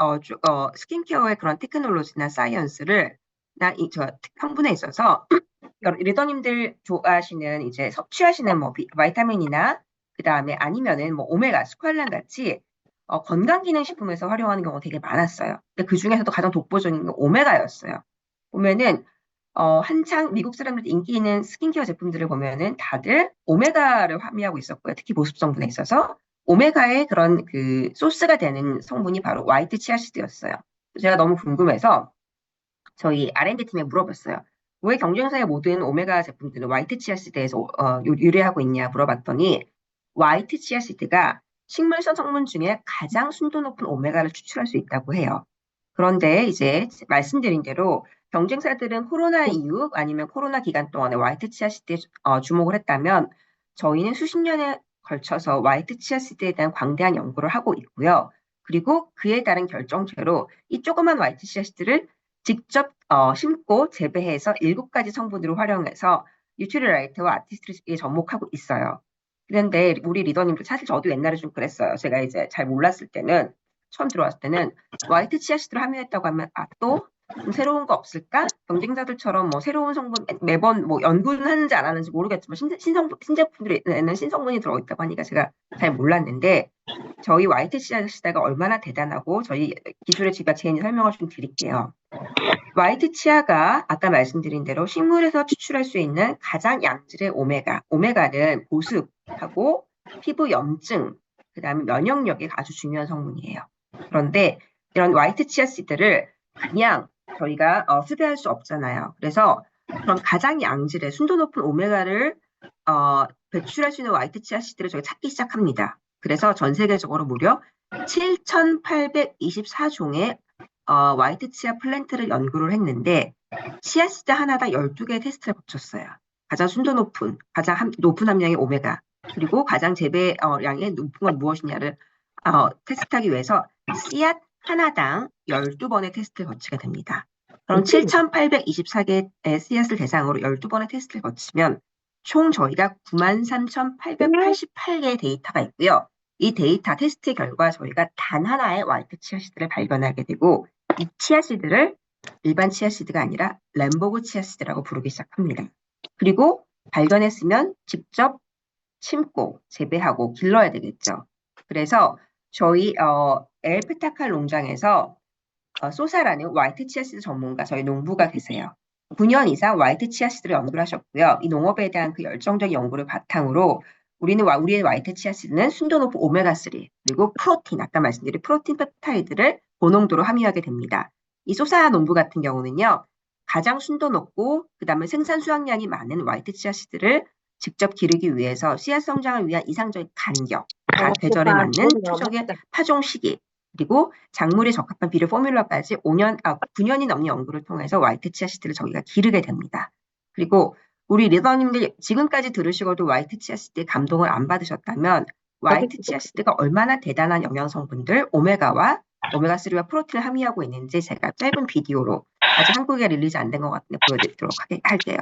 그런 테크놀로지나 사이언스를 성분에 있어서 리더님들 좋아하시는 이제 섭취하시는 뭐 바이타민이나 그 다음에 아니면은 뭐 오메가 스퀄란 같이 건강기능식품에서 활용하는 경우가 되게 많았어요. 근데 그 중에서도 가장 독보적인 게 오메가였어요. 보면은 한창 미국 사람들 인기 있는 스킨케어 제품들을 보면은 다들 오메가를 함유하고 있었고요. 특히 보습 성분에 있어서 오메가의 그런 그 소스가 되는 성분이 바로 화이트 치아씨드였어요. 제가 너무 궁금해서 저희 R&D 팀에 물어봤어요. 왜 경쟁사의 모든 오메가 제품들은 화이트 치아씨드에서 유래하고 있냐 물어봤더니 화이트 치아씨드가 식물성 성분 중에 가장 순도 높은 오메가를 추출할 수 있다고 해요. 그런데 이제 말씀드린 대로 경쟁사들은 코로나 이후 아니면 코로나 기간 동안에 화이트 치아씨드에 주목을 했다면 저희는 수십 년에 걸쳐서 화이트 치아씨드에 대한 광대한 연구를 하고 있고요. 그리고 그에 따른 결정체로 이 조그만 화이트 치아씨드를 직접 심고 재배해서 7가지 성분으로 활용해서 뉴트리라이트와 아티스트리에 접목하고 있어요. 그런데 우리 리더님도 사실 저도 옛날에 좀 그랬어요. 제가 이제 잘 몰랐을 때는 처음 들어왔을 때는 화이트 치아씨드를 함유했다고 하면 또 새로운 거 없을까? 경쟁사들처럼 뭐 새로운 성분 매번 뭐 연구는 하는지 안 하는지 모르겠지만 신제품들에는 신성분이 들어있다고 하니까 제가 잘 몰랐는데 저희 화이트 치아씨드가 얼마나 대단하고 저희 기술의 집약체인지 설명을 좀 드릴게요. 화이트 치아가 아까 말씀드린 대로 식물에서 추출할 수 있는 가장 양질의 오메가는 보습하고 피부 염증, 그 다음에 면역력에 아주 중요한 성분이에요. 그런데 이런 화이트 치아씨드를 그냥 저희가 수배할 수 없잖아요. 그래서 그럼 가장 양질의 순도 높은 오메가를 배출할 수 있는 화이트 치아씨드를 저희가 찾기 시작합니다. 그래서 전 세계적으로 무려 7,824종의 화이트 치아 플랜트를 연구를 했는데 치아씨드 하나당 12개의 테스트를 거쳤어요. 가장 순도 높은, 가장 높은 함량의 오메가, 그리고 가장 재배량이 높은 건 무엇이냐를 테스트하기 위해서 씨앗 하나당 12번의 테스트를 거치게 됩니다. 그럼 7,824개의 씨앗을 대상으로 12번의 테스트를 거치면 총 저희가 93,888개의 데이터가 있고요. 이 데이터 테스트 결과 저희가 단 하나의 화이트 치아시드를 발견하게 되고 이 치아시드를 일반 치아시드가 아니라 램보그 치아시드라고 부르기 시작합니다. 그리고 발견했으면 직접 심고 재배하고 길러야 되겠죠. 그래서 저희 엘프타칼 농장에서 소사라는 화이트 치아시드 전문가 저희 농부가 계세요. 9년 이상 화이트 치아시드를 연구를 하셨고요. 이 농업에 대한 그 열정적인 연구를 바탕으로 우리의 화이트 치아시드는 순도 높은 오메가3 그리고 프로틴, 아까 말씀드린 프로틴 펩타이드를 고농도로 함유하게 됩니다. 이 소사 농부 같은 경우는요. 가장 순도 높고 그다음에 생산 수확량이 많은 화이트 치아시드를 직접 기르기 위해서 씨앗 성장을 위한 이상적인 간격, 계절에 맞는 최적의 파종 시기, 그리고 작물에 적합한 비료 포뮬러까지 9년이 넘는 연구를 통해서 화이트 치아시드를 저희가 기르게 됩니다. 그리고 우리 리더님들 지금까지 들으시고도 화이트 치아시드에 감동을 안 받으셨다면 화이트 치아시드가 얼마나 대단한 영양 성분들, 오메가3와 프로틴을 함유하고 있는지 제가 짧은 비디오로 아직 한국에 릴리즈 안 된 것 같은데 보여드리도록 할게요.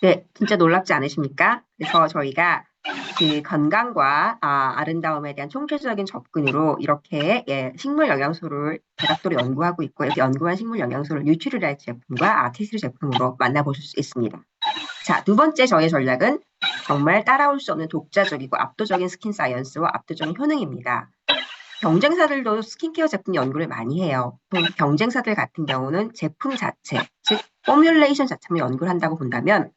네, 진짜 놀랍지 않으십니까? 그래서 저희가 그 건강과 아름다움에 대한 총체적인 접근으로 이렇게 식물 영양소를 다각도로 연구하고 있고 여기 연구한 식물 영양소를 뉴트리라이트 제품과 아티스트 제품으로 만나보실 수 있습니다. 자, 두 번째 저의 전략은 정말 따라올 수 없는 독자적이고 압도적인 스킨 사이언스와 압도적인 효능입니다. 경쟁사들도 스킨케어 제품 연구를 많이 해요. 경쟁사들 같은 경우는 제품 자체, 즉 포뮬레이션 자체만 연구를 한다고 본다면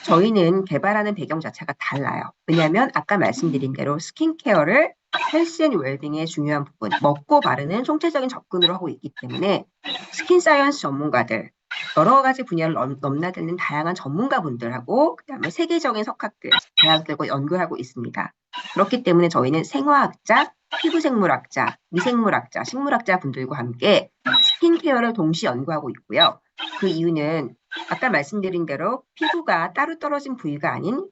저희는 개발하는 배경 자체가 달라요. 왜냐하면 아까 말씀드린 대로 스킨케어를 헬스 앤 웰빙의 중요한 부분, 먹고 바르는 총체적인 접근으로 하고 있기 때문에 스킨 사이언스 전문가들, 여러 가지 분야를 넘나드는 다양한 전문가분들하고 그다음에 세계적인 석학들, 대학들과 연구하고 있습니다. 그렇기 때문에 저희는 생화학자, 피부생물학자, 미생물학자, 식물학자 분들과 함께 스킨케어를 동시에 연구하고 있고요. 그 이유는 아까 말씀드린 대로 피부가 따로 떨어진 부위가 아닌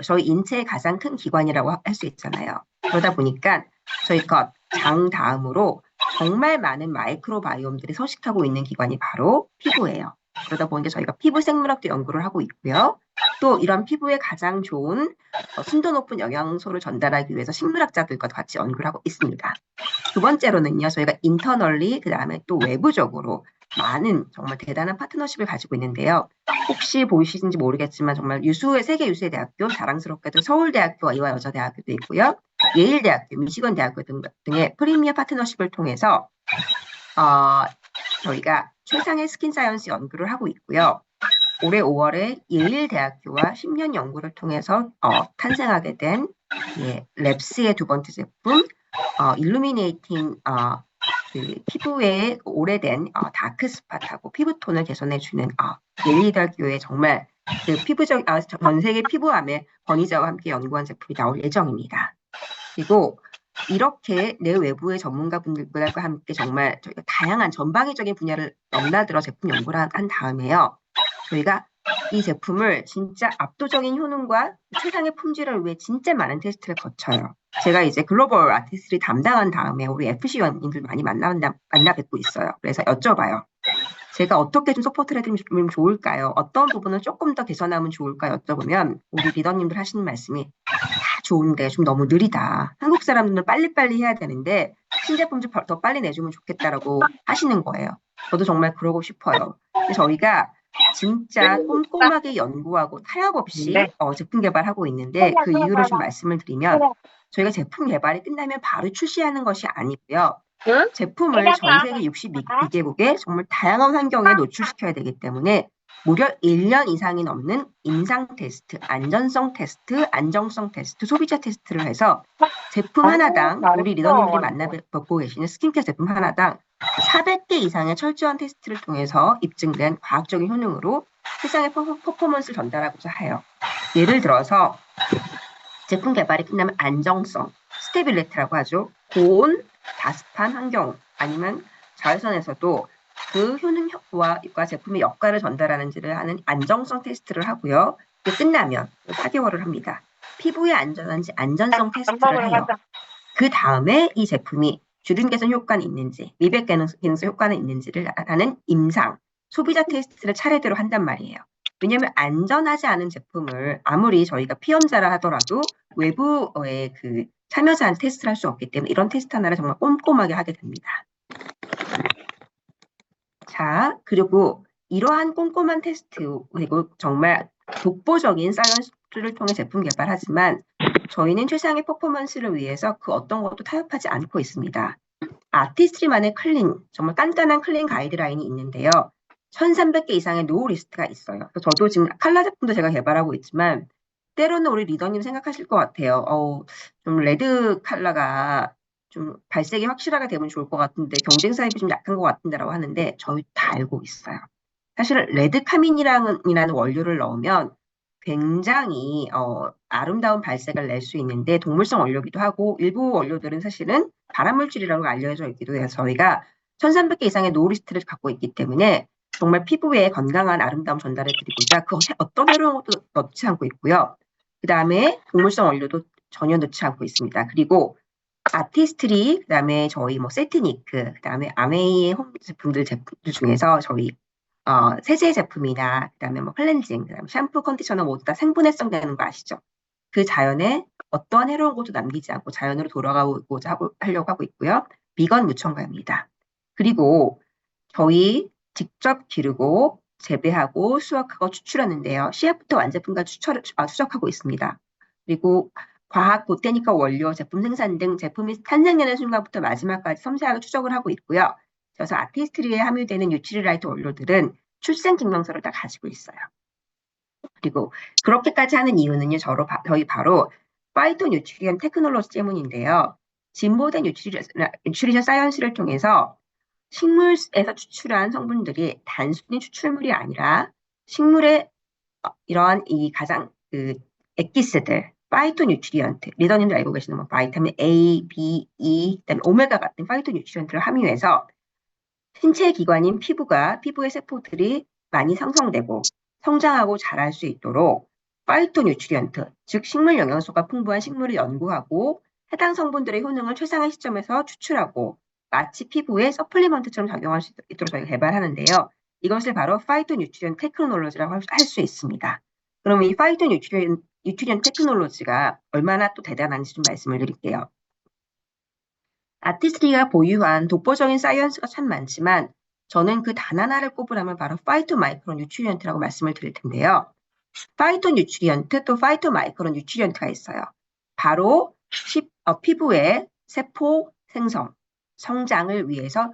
저희 인체의 가장 큰 기관이라고 할 수 있잖아요. 그러다 보니까 저희 것, 장 다음으로 정말 많은 마이크로바이옴들이 서식하고 있는 기관이 바로 피부예요. 그러다 보니까 저희가 피부 생물학도 연구를 하고 있고요. 또 이런 피부에 가장 좋은 순도 높은 영양소를 전달하기 위해서 식물학자들과 같이 연구를 하고 있습니다. 두 번째로는요, 저희가 인터널리 그다음에 또 외부적으로 많은 정말 대단한 파트너십을 가지고 있는데요. 혹시 보이시는지 모르겠지만 정말 세계 유수의 대학교, 자랑스럽게도 서울대학교와 이화여자대학교도 있고요. 예일대학교, 미시건대학교 등의 프리미어 파트너십을 통해서 저희가 최상의 스킨 사이언스 연구를 하고 있고요. 올해 5월에 예일대학교와 10년 연구를 통해서 탄생하게 된 랩스의 두 번째 제품, 일루미네이팅 그 피부에 오래된 다크 스팟하고 피부톤을 개선해주는 예일대학교의 정말 그 전 세계 피부암의 권위자와 함께 연구한 제품이 나올 예정입니다. 그리고 이렇게 내 외부의 전문가분들과 함께 정말 저희가 다양한 전방위적인 분야를 넘나들어 제품 연구를 한 다음에요. 저희가 이 제품을 진짜 압도적인 효능과 최상의 품질을 위해 진짜 많은 테스트를 거쳐요. 제가 이제 글로벌 아티스트를 담당한 다음에 우리 FC 원님들 많이 만나 뵙고 있어요. 그래서 여쭤봐요. 제가 어떻게 좀 서포트를 해드리면 좋을까요? 어떤 부분을 조금 더 개선하면 좋을까요? 여쭤보면 우리 리더님들 하시는 말씀이 다 좋은데 좀 너무 느리다. 한국 사람들은 빨리빨리 해야 되는데 신제품 좀 더 빨리 내주면 좋겠다라고 하시는 거예요. 저도 정말 그러고 싶어요. 근데 저희가 진짜 꼼꼼하게 연구하고 타협 없이 제품 개발하고 있는데 그 이유를 좀 말씀을 드리면 저희가 제품 개발이 끝나면 바로 출시하는 것이 아니고요. 제품을 전 세계 62개국에 정말 다양한 환경에 노출시켜야 되기 때문에 무려 1년 이상이 넘는 임상 테스트, 안전성 테스트, 안정성 테스트, 소비자 테스트를 해서 제품 하나당 우리 리더님들이 만나뵙고 계시는 스킨케어 제품 하나당 400개 이상의 철저한 테스트를 통해서 입증된 과학적인 효능으로 세상의 퍼포먼스를 전달하고자 해요. 예를 들어서 제품 개발이 끝나면 안정성, 스테빌리티라고 하죠. 고온, 다습한 환경 아니면 자외선에서도 그 효능과 제품의 역할을 전달하는지를 하는 안정성 테스트를 하고요. 그 끝나면 4개월을 합니다. 피부에 안전한지 안전성 테스트를 해요. 그 다음에 이 제품이 주름 개선 효과는 있는지, 미백 기능성 효과는 있는지를 하는 임상, 소비자 테스트를 차례대로 한단 말이에요. 왜냐하면 안전하지 않은 제품을 아무리 저희가 피험자라 하더라도 외부의 그 참여자한테 테스트를 할 수 없기 때문에 이런 테스트 하나를 정말 꼼꼼하게 하게 됩니다. 자, 그리고 이러한 꼼꼼한 테스트, 그리고 정말 독보적인 사이언스를 통해 제품 개발하지만 저희는 최상의 퍼포먼스를 위해서 그 어떤 것도 타협하지 않고 있습니다. 아티스트리만의 클린, 정말 깐깐한 클린 가이드라인이 있는데요. 1300개 이상의 노우 리스트가 있어요. 그래서 저도 지금 칼라 제품도 제가 개발하고 있지만 때로는 우리 리더님 생각하실 것 같아요. 좀 레드 컬러가 좀 발색이 확실하게 되면 좋을 것 같은데 경쟁사입이 좀 약한 것 같은데라고 하는데 저희 다 알고 있어요. 사실 레드 카민이라는 원료를 넣으면 굉장히 아름다운 발색을 낼 수 있는데 동물성 원료기도 하고 일부 원료들은 사실은 발암물질이라고 알려져 있기도 해서 저희가 1300개 이상의 노리스트를 갖고 있기 때문에 정말 피부에 건강한 아름다움 전달해 드리고자 그 어떤 해로운 것도 넣지 않고 있고요. 그 다음에 동물성 원료도 전혀 넣지 않고 있습니다. 그리고 아티스트리, 그 다음에 저희 뭐 세트니크, 그 다음에 아메이 홈 제품들 중에서 저희 세제 제품이나 그 다음에 뭐 클렌징, 그 다음에 샴푸, 컨디셔너 모두 다 생분해성 되는 거 아시죠? 그 자연에 어떠한 해로운 것도 남기지 않고 자연으로 돌아가고자 하려고 하고 있고요. 비건 무첨가입니다. 그리고 저희 직접 기르고 재배하고 수확하고 추출하는데요. 씨앗부터 완제품과 추적하고 있습니다. 그리고 과학, 보테니컬 원료, 제품 생산 등 제품이 탄생되는 순간부터 마지막까지 섬세하게 추적을 하고 있고요. 그래서 아티스트리에 함유되는 뉴트리라이트 원료들은 출생 증명서를 다 가지고 있어요. 그리고 그렇게까지 하는 이유는요. 저희 바로 파이토 뉴트리언 테크놀로지 때문인데요. 진보된 뉴트리션 사이언스를 통해서 식물에서 추출한 성분들이 단순히 추출물이 아니라 식물의 이러한 이 가장 엑기스들, 파이토 뉴트리언트, 리더님도 알고 계시는 뭐 바이타민 A, B, E, 그다음에 오메가 같은 파이토 뉴트리언트를 함유해서 신체 기관인 피부의 세포들이 많이 생성되고 성장하고 자랄 수 있도록 파이토 뉴트리언트, 즉 식물 영양소가 풍부한 식물을 연구하고 해당 성분들의 효능을 최상의 시점에서 추출하고 마치 피부에 서플리먼트처럼 작용할 수 있도록 저희가 개발하는데요. 이것을 바로 파이토 뉴트리언 테크놀로지라고 할 수 있습니다. 그럼 이 파이토 뉴트리언 테크놀로지가 얼마나 또 대단한지 좀 말씀을 드릴게요. 아티스트리가 보유한 독보적인 사이언스가 참 많지만 저는 그 단 하나를 꼽으라면 바로 파이토 마이크로 뉴트리언트라고 말씀을 드릴 텐데요. 파이토 뉴트리언트 또 파이토 마이크로 뉴트리언트가 있어요. 바로 피부의 세포 생성, 성장을 위해서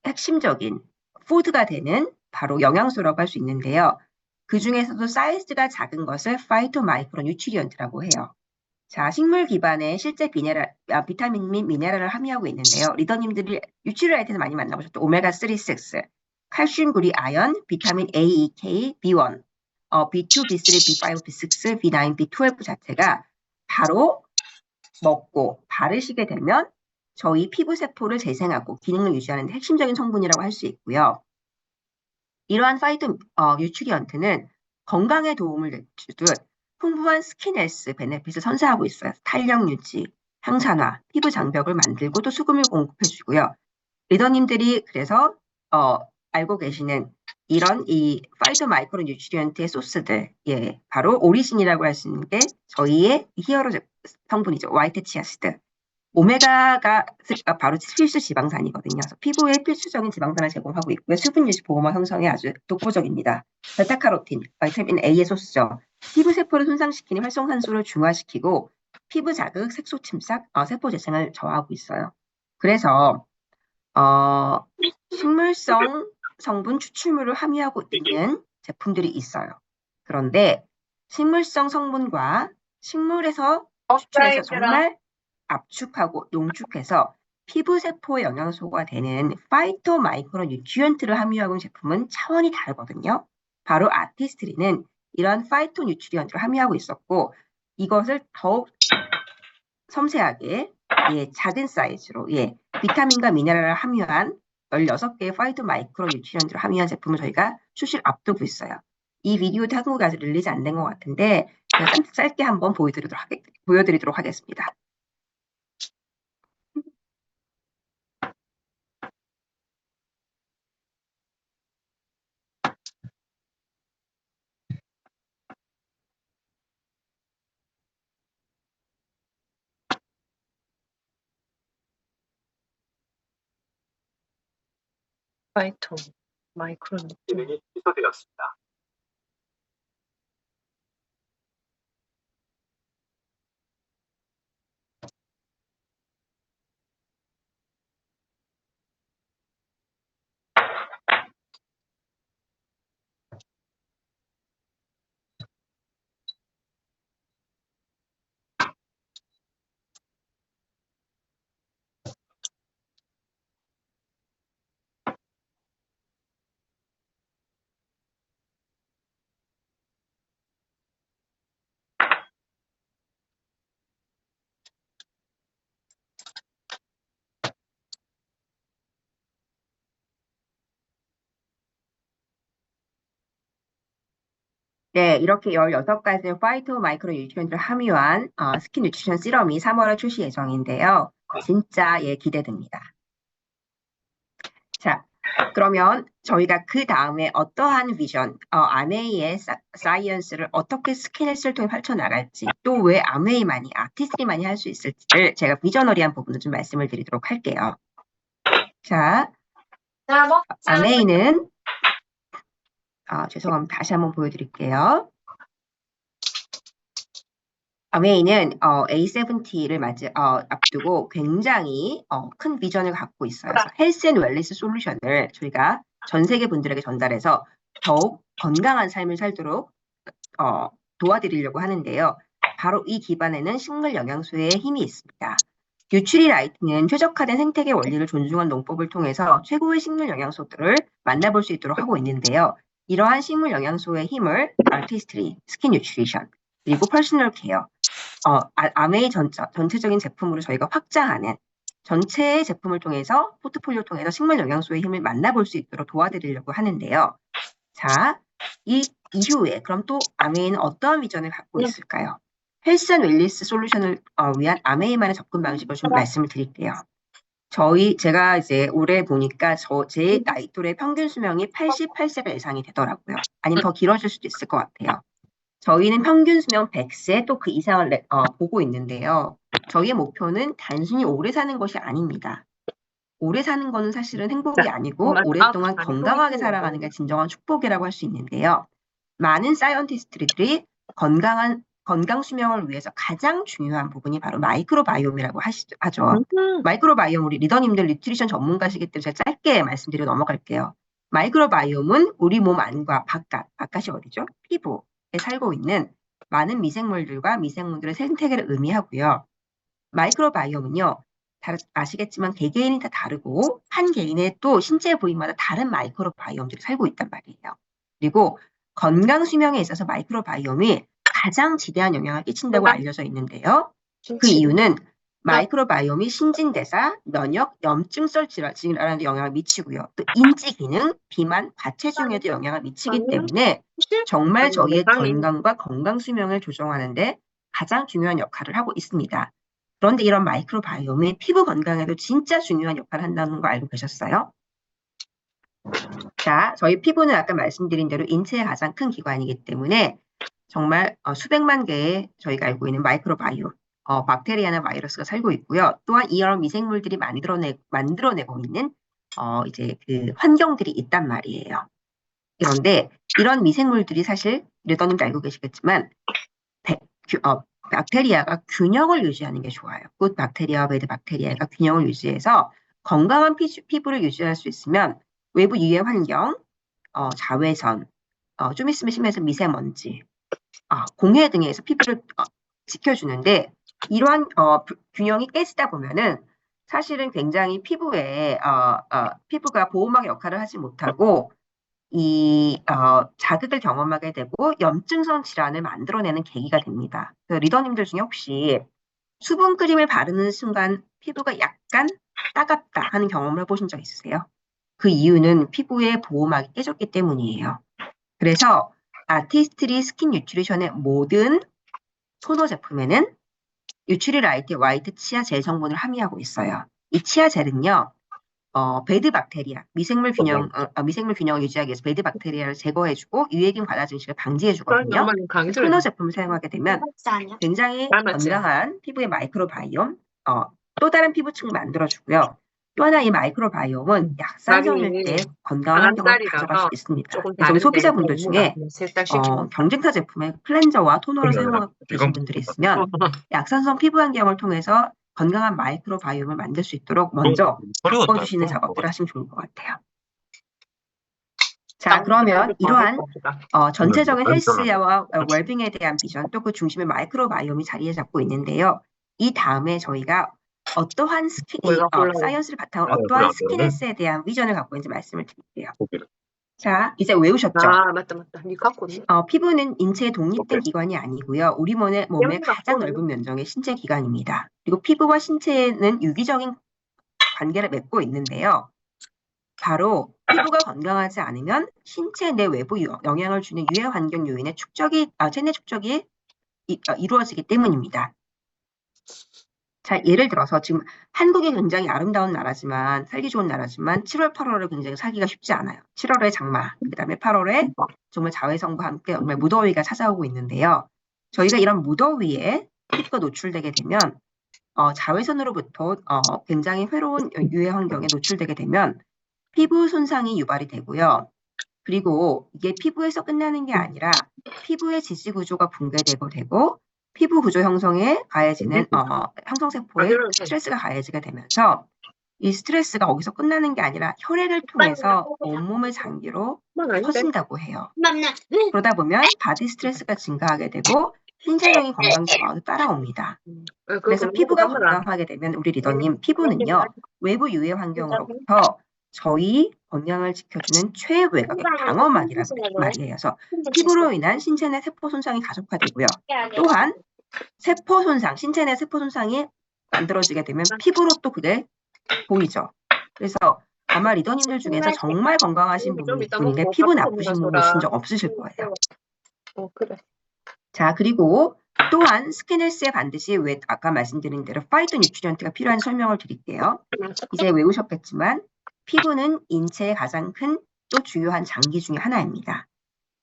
핵심적인 푸드가 되는 바로 영양소라고 할 수 있는데요. 그 중에서도 사이즈가 작은 것을 파이토 마이크로 뉴트리언트라고 해요. 자, 식물 기반의 실제 비타민 및 미네랄을 함유하고 있는데요. 리더님들이 뉴트리라이트에서 많이 만나보셨던 오메가3, 6, 칼슘, 구리, 아연, 비타민 A, E, K, B1, B2, B3, B5, B6, B9, B12 자체가 바로 먹고 바르시게 되면 저희 피부 세포를 재생하고 기능을 유지하는 데 핵심적인 성분이라고 할 수 있고요. 이러한 파이토 뉴트리언트는 건강에 도움을 주듯 풍부한 스킨 헬스 베네핏을 선사하고 있어요. 탄력 유지, 항산화, 피부 장벽을 만들고 또 수분을 공급해주고요. 리더님들이 그래서 알고 계시는 이런 이 파이토 마이크로 뉴트리언트의 소스들, 예, 바로 오리진이라고 할 수 있는 게 저희의 히어로 성분이죠. 화이트 치아시드. 오메가가 바로 필수 지방산이거든요. 그래서 피부에 필수적인 지방산을 제공하고 있고요. 수분 유지 보호막 형성에 아주 독보적입니다. 베타카로틴, 비타민 A의 소스죠. 피부 세포를 손상시키는 활성산소를 중화시키고 피부 자극, 색소 침착, 세포 재생을 저하하고 있어요. 그래서 식물성 성분 추출물을 함유하고 있는 제품들이 있어요. 그런데 식물성 성분과 식물에서 추출해서 정말 압축하고 농축해서 피부 세포의 영양소가 되는 파이토 마이크로 뉴트리언트를 함유하고 있는 제품은 차원이 다르거든요. 바로 아티스트리는 이런 파이토 뉴트리언트를 함유하고 있었고 이것을 더욱 섬세하게 작은 사이즈로 비타민과 미네랄을 함유한 16개의 파이토 마이크로 뉴트리언트를 함유한 제품을 저희가 출시를 앞두고 있어요. 이 비디오도 한국에 아직 릴리즈 안 된 것 같은데 제가 짧게 한번 보여드리도록 하겠습니다. 파이토 마이크로 기능이 취소되었습니다. 네, 이렇게 16가지의 파이토 마이크로 뉴트리언트를 함유한 스킨 뉴트리션 시럼이 3월에 출시 예정인데요. 진짜 기대됩니다. 자, 그러면 저희가 그 다음에 어떠한 비전, 아메이의 사이언스를 어떻게 스킨헬스를 통해 펼쳐나갈지, 또 왜 아메이만이, 아티스트만이 할 수 있을지를 제가 비저너리한 부분을 좀 말씀을 드리도록 할게요. 자, 아메이는 죄송합니다. 다시 한번 보여드릴게요. 아메이는 A70를 앞두고 굉장히 큰 비전을 갖고 있어요. 그래서 헬스 앤 웰리스 솔루션을 저희가 전 세계 분들에게 전달해서 더욱 건강한 삶을 살도록 도와드리려고 하는데요. 바로 이 기반에는 식물 영양소의 힘이 있습니다. 뉴트리 라이트는 최적화된 생태계 원리를 존중한 농법을 통해서 최고의 식물 영양소들을 만나볼 수 있도록 하고 있는데요. 이러한 식물 영양소의 힘을 아티스트리, 스킨 뉴트리션, 그리고 퍼스널 케어, 아메이 전체적인 제품으로 저희가 확장하는 전체의 제품을 통해서 포트폴리오 통해서 식물 영양소의 힘을 만나볼 수 있도록 도와드리려고 하는데요. 자, 이 이후에 그럼 또 아메이는 어떠한 비전을 갖고 있을까요? 헬스 앤 웰리스 솔루션을 위한 아메이만의 접근 방식을 좀 말씀을 드릴게요. 제가 이제 올해 보니까 제 나이 또래 평균 수명이 88세가 이상이 되더라고요. 아니면 더 길어질 수도 있을 것 같아요. 저희는 평균 수명 100세 또 그 이상을 보고 있는데요. 저희의 목표는 단순히 오래 사는 것이 아닙니다. 오래 사는 거는 사실은 행복이 아니고 오랫동안 건강하게 살아가는 게 진정한 축복이라고 할 수 있는데요. 많은 사이언티스트들이 건강 수명을 위해서 가장 중요한 부분이 바로 마이크로바이옴이라고 하죠. 마이크로바이옴 우리 리더님들 뉴트리션 전문가시기 때문에 제가 짧게 말씀드리고 넘어갈게요. 마이크로바이옴은 우리 몸 안과 바깥이 어디죠? 피부에 살고 있는 많은 미생물들과 미생물들의 생태계를 의미하고요. 마이크로바이옴은요. 아시겠지만 개개인이 다 다르고 한 개인의 또 신체 부위마다 다른 마이크로바이옴들이 살고 있단 말이에요. 그리고 건강 수명에 있어서 마이크로바이옴이 가장 지대한 영향을 끼친다고 알려져 있는데요. 그 이유는 마이크로바이옴이 신진대사, 면역, 염증성 질환에 도 영향을 미치고요. 또 인지 기능, 비만, 과체중에도 영향을 미치기 때문에 정말 저희의 건강과 건강 수명을 조정하는데 가장 중요한 역할을 하고 있습니다. 그런데 이런 마이크로바이옴이 피부 건강에도 진짜 중요한 역할을 한다는 거 알고 계셨어요? 자, 저희 피부는 아까 말씀드린 대로 인체의 가장 큰 기관이기 때문에 정말 수백만 개의 저희가 알고 있는 마이크로바이옴, 박테리아나 바이러스가 살고 있고요. 또한 이런 미생물들이 만들어내고 있는 이제 그 환경들이 있단 말이에요. 그런데 이런 미생물들이 사실 리더님도 알고 계시겠지만 박테리아가 균형을 유지하는 게 좋아요. 굿 박테리아와 배드 박테리아가 균형을 유지해서 건강한 피부를 유지할 수 있으면 외부 유해 환경, 자외선, 좀 있으면 심해서 미세먼지, 공해 등에서 피부를 지켜주는데 이러한 균형이 깨지다 보면은 사실은 굉장히 피부가 보호막 역할을 하지 못하고 자극을 경험하게 되고 염증성 질환을 만들어내는 계기가 됩니다. 그 리더님들 중에 혹시 수분 크림을 바르는 순간 피부가 약간 따갑다 하는 경험을 해보신 적 있으세요? 그 이유는 피부의 보호막이 깨졌기 때문이에요. 그래서 아티스트리 스킨 뉴트리션의 모든 토너 제품에는 뉴트리 라이트 화이트 치아 젤 성분을 함유하고 있어요. 이 치아 젤은요, 배드 박테리아, 미생물 균형을 유지하기 위해서 배드 박테리아를 제거해주고 유해균 과다 증식을 방지해주거든요. 토너 제품을 사용하게 되면 굉장히 건강한 피부의 마이크로바이옴, 또 다른 피부층을 만들어주고요. 또 하나 이 마이크로바이옴은 약산성일 때 건강한 환경을 가져갈 수 있습니다. 그래서 우리 소비자분들 중에 경쟁사 제품의 클렌저와 토너를 사용하고 계신 분들이 있으면 약산성 피부 환경을 통해서 건강한 마이크로바이옴을 만들 수 있도록 먼저 바꿔주시는 작업들을 하시면 좋을 것 같아요. 자, 그러면 이러한 전체적인 헬스와 웰빙에 대한 비전, 또 그 중심에 마이크로바이옴이 자리에 잡고 있는데요. 이 다음에 저희가 어떠한 사이언스를 바탕으로 어떠한 스킨 헬스에 대한 비전을 갖고 있는지 말씀을 드릴게요. 자, 이제 외우셨죠? 맞다. 니 갖고 있니? 피부는 인체의 독립된 기관이 아니고요. 우리 몸의 가장 넓은 면적의 신체 기관입니다. 그리고 피부와 신체는 유기적인 관계를 맺고 있는데요. 바로 피부가 건강하지 않으면 신체 내 외부 영향을 주는 유해 환경 요인의 체내 축적이 이루어지기 때문입니다. 자, 예를 들어서 지금 한국이 굉장히 아름다운 나라지만 살기 좋은 나라지만 7월, 8월을 굉장히 살기가 쉽지 않아요. 7월에 장마, 그다음에 8월에 정말 자외선과 함께 정말 무더위가 찾아오고 있는데요. 저희가 이런 무더위에 피부가 노출되게 되면 자외선으로부터 굉장히 괴로운 유해 환경에 노출되게 되면 피부 손상이 유발이 되고요. 그리고 이게 피부에서 끝나는 게 아니라 피부의 지지 구조가 붕괴되고 되고 피부 구조 형성에 가해지는 형성세포에 스트레스가 가해지게 되면서 이 스트레스가 거기서 끝나는 게 아니라 혈액을 통해서 온몸의 장기로 퍼진다고 해요. 그러다 보면 바디 스트레스가 증가하게 되고 신체적인 건강 저하도 따라옵니다. 그래서 피부가 건강하게 되면 우리 리더님 피부는요 외부 유해 환경으로부터 저희 건강을 지켜주는 최외곽의 방어막이라는 말이에요. 그래서 피부로 인한 신체 내 세포 손상이 가속화되고요. 또한 세포 손상, 신체 내 세포 손상이 만들어지게 되면 피부로 또 그게 보이죠. 그래서 아마 리더님들 중에서 정말 건강하신 분인데 피부 나쁘신 분 계신 적 없으실 거예요. 그래. 자, 그리고 또한 스킨 헬스에 반드시 아까 말씀드린 대로 파이토 뉴트리언트가 필요한 설명을 드릴게요. 이제 외우셨겠지만 피부는 인체의 가장 큰 또 주요한 장기 중에 하나입니다.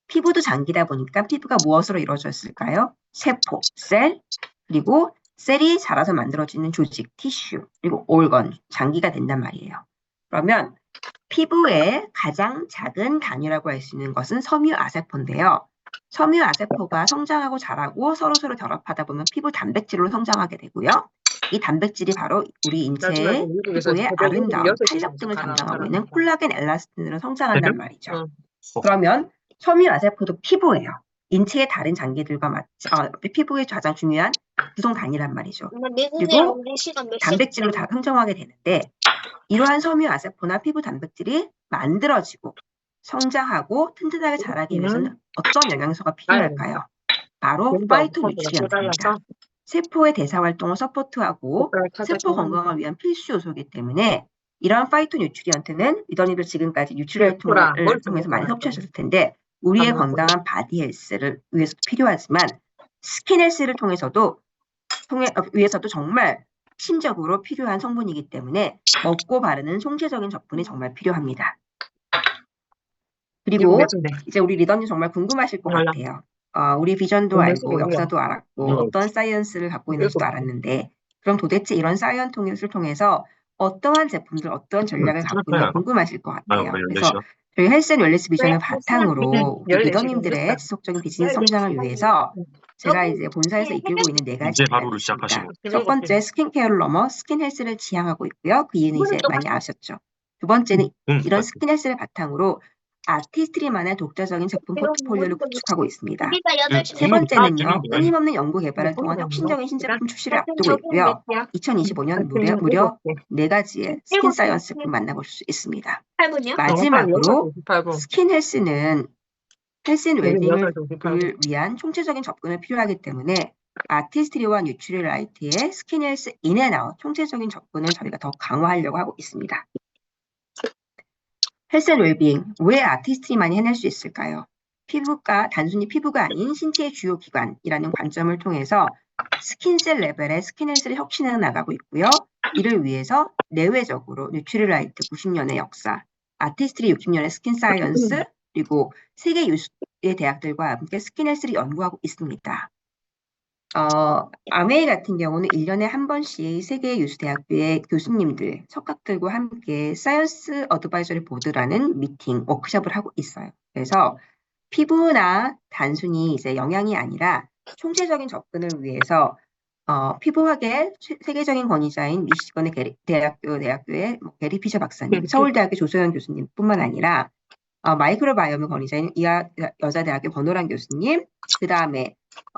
피부도 장기다 보니까 피부가 무엇으로 이루어져 있을까요? 세포, 셀, 그리고 셀이 자라서 만들어지는 조직, 티슈, 그리고 올건, 장기가 된단 말이에요. 그러면 피부의 가장 작은 단위라고 할 수 있는 것은 섬유아세포인데요. 섬유아세포가 성장하고 자라고 서로 결합하다 보면 피부 단백질로 성장하게 되고요. 이 단백질이 바로 우리 인체의 피부의 아름다움, 탄력 등을 담당하고 있는 콜라겐 엘라스틴으로 성장한단 말이죠. 그러면 섬유아세포도 피부예요. 인체의 다른 장기들과 피부의 가장 중요한 구성 단위란 말이죠. 그리고 단백질로 다 형성하게 되는데 이러한 섬유아세포나 피부 단백질이 만들어지고 성장하고 튼튼하게 자라기 위해서는 어떤 영양소가 필요할까요? 바로 파이토뉴트리언트입니다. 세포의 대사 활동을 서포트하고 세포 건강을 위한 필수 요소이기 때문에 이러한 파이토뉴트리언트는 리더님들 지금까지 뉴트리얼통을 통해서 많이 섭취하셨을 텐데 우리의 건강한 바디 헬스를 위해서도 필요하지만 스킨 헬스를 위해서도 정말 핵심적으로 필요한 성분이기 때문에 먹고 바르는 총체적인 접근이 정말 필요합니다. 그리고 네. 이제 우리 리더님 정말 궁금하실 것 몰라. 같아요. 우리 비전도 오늘 알고 쓰는 역사도 알았고 어떤 사이언스를 갖고 있는지도 알았는데 그럼 도대체 이런 사이언스를 통해서 어떠한 제품들, 어떤 전략을 갖고 있나 궁금하실 것 같아요. 그래서 저희 헬스 앤 웰니스 비전을 바탕으로 우리 14시 리더님들의 됐다. 지속적인 비즈니스 성장을 위해서 제가 이제 본사에서 이끌고 있는 네 가지 전략이 있습니다. 첫 번째, 스킨케어를 넘어 스킨 헬스를 지향하고 있고요. 그 이유는 이제 많이 아셨죠. 두 번째는 이런 스킨 헬스를 바탕으로 아티스트리만의 독자적인 제품 포트폴리오를 구축하고 있습니다. 세 번째는요, 끊임없는 연구 개발을 통한 혁신적인 신제품 출시를 앞두고 있고요. 2025년 무려 4가지의 스킨 사이언스 제품 만나볼 수 있습니다. 8분이요? 마지막으로 8분. 스킨 헬스는 헬스 앤 웰빙을 8분. 위한 총체적인 접근을 필요하기 때문에 아티스트리와 뉴트리라이트의 스킨 헬스 인앤아웃 총체적인 접근을 저희가 더 강화하려고 하고 있습니다. 헬스 앤 웰빙, 왜 아티스트리만이 해낼 수 있을까요? 피부가 단순히 피부가 아닌 신체의 주요 기관이라는 관점을 통해서 스킨셀 레벨의 스킨 헬스를 혁신해 나가고 있고요. 이를 위해서 내외적으로 뉴트리라이트 90년의 역사, 아티스트리 60년의 스킨 사이언스, 그리고 세계 유수의 대학들과 함께 스킨 헬스를 연구하고 있습니다. 아메이 같은 경우는 1년에 한 번씩 세계 유수 대학교의 교수님들, 석학들과 함께 사이언스 어드바이저리 보드라는 미팅, 워크숍을 하고 있어요. 그래서 피부나 단순히 이제 영양이 아니라 총체적인 접근을 위해서 피부학의 세계적인 권위자인 미시건의 대학교의 게리 피셔 박사님, 서울대학교 조소연 교수님뿐만 아니라 마이크로바이옴의 권위자인 여자대학교 권호란 교수님, 그 다음에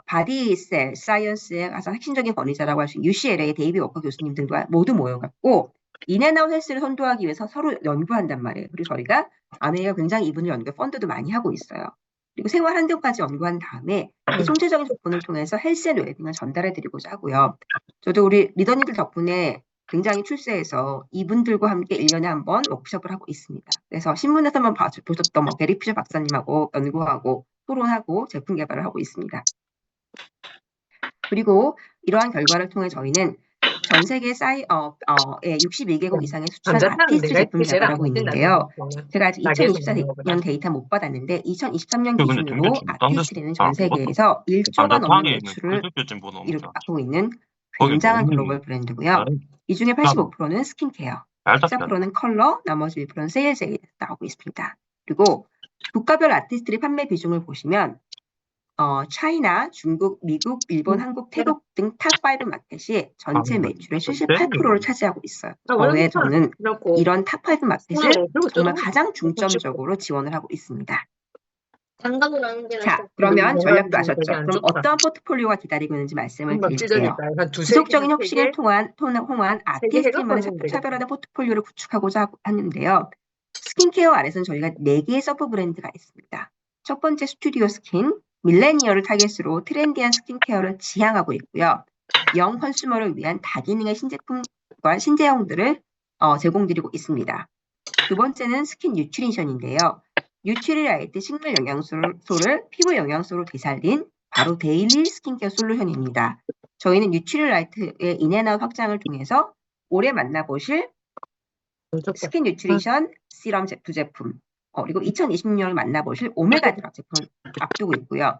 바디셀 사이언스의 가장 핵심적인 권위자라고 할 수 있는 UCLA의 데이비 워커 교수님들과 모두 모여갖고 인앤아웃 헬스를 선도하기 위해서 서로 연구한단 말이에요. 그리고 저희가 아메리카 굉장히 이분을 연구 펀드도 많이 하고 있어요. 그리고 생활 환경까지 연구한 다음에 이 총체적인 접근을 통해서 헬스 앤 웰빙을 전달해 드리고자 하고요. 저도 우리 리더님들 덕분에 굉장히 출세해서 이분들과 함께 1년에 한 번 워크숍을 하고 있습니다. 그래서 신문에서만 보셨던 게리 피셔 박사님하고 연구하고 토론하고 제품 개발을 하고 있습니다. 그리고 이러한 결과를 통해 저희는 전 세계 62개국 이상의 수출한 아티스트 제품 개발하고 있는데요. 제가 아직 2024년 데이터 못 받았는데 2023년 기준으로 아티스트는 전 세계에서 1조가 넘는 매출을 이루고 있는 굉장한 글로벌 브랜드고요. 이 중에 85%는 스킨케어, 14%는 컬러, 나머지 2%는 세일즈에 나오고 있습니다. 그리고 국가별 아티스트의 판매 비중을 보시면 차이나, 중국, 미국, 일본, 한국, 태국 등 탑5 마켓이 전체 매출의 78%를 차지하고 있어요. 저의 저는 이런 탑5 마켓을 정말 가장 중점적으로 지원을 하고 있습니다. 자, 그러면 전략도 아셨죠? 그럼 어떠한 포트폴리오가 기다리고 있는지 말씀을 드릴게요. 지속적인 혁신을 통한 아티스트만의 차별화된 포트폴리오를 구축하고자 하는데요. 스킨케어 아래서는 저희가 4개의 서브 브랜드가 있습니다. 첫 번째 스튜디오 스킨, 밀레니얼을 타겟으로 트렌디한 스킨케어를 지향하고 있고요. 영 컨슈머를 위한 다기능의 신제품과 신제형들을 제공드리고 있습니다. 두 번째는 스킨 뉴트리션인데요. 뉴트리라이트 식물 영양소를 피부 영양소로 되살린 바로 데일리 스킨케어 솔루션입니다. 저희는 뉴트리라이트의 인앤아웃 확장을 통해서 올해 만나보실 스킨 뉴트리션 시럼 두 제품, 그리고 2026년을 만나보실 오메가 드랍 제품을 앞두고 있고요.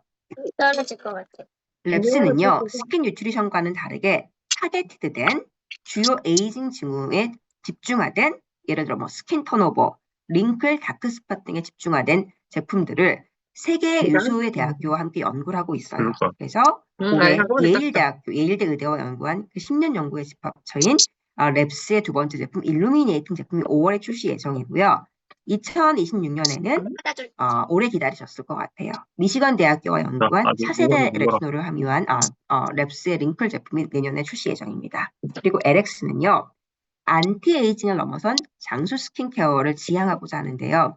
떨어질 것 같아. 랩스는요, 스킨 뉴트리션과는 다르게 타겟티드된 주요 에이징 징후에 집중화된, 예를 들어 스킨 턴오버, 링클, 다크스팟 등에 집중화된 제품들을 세계 유수의 대학교와 함께 연구를 하고 있어요. 그래서 올해 예일대 의대와 연구한 그 10년 연구에 집합처인 랩스의 두 번째 제품 일루미네이팅 제품이 5월에 출시 예정이고요. 2026년에는 오래 기다리셨을 것 같아요. 미시건 대학교와 연구한 차세대 레티놀을 함유한 랩스의 링클 제품이 내년에 출시 예정입니다. 그리고 LX는요. 안티에이징을 넘어선 장수 스킨케어를 지향하고자 하는데요.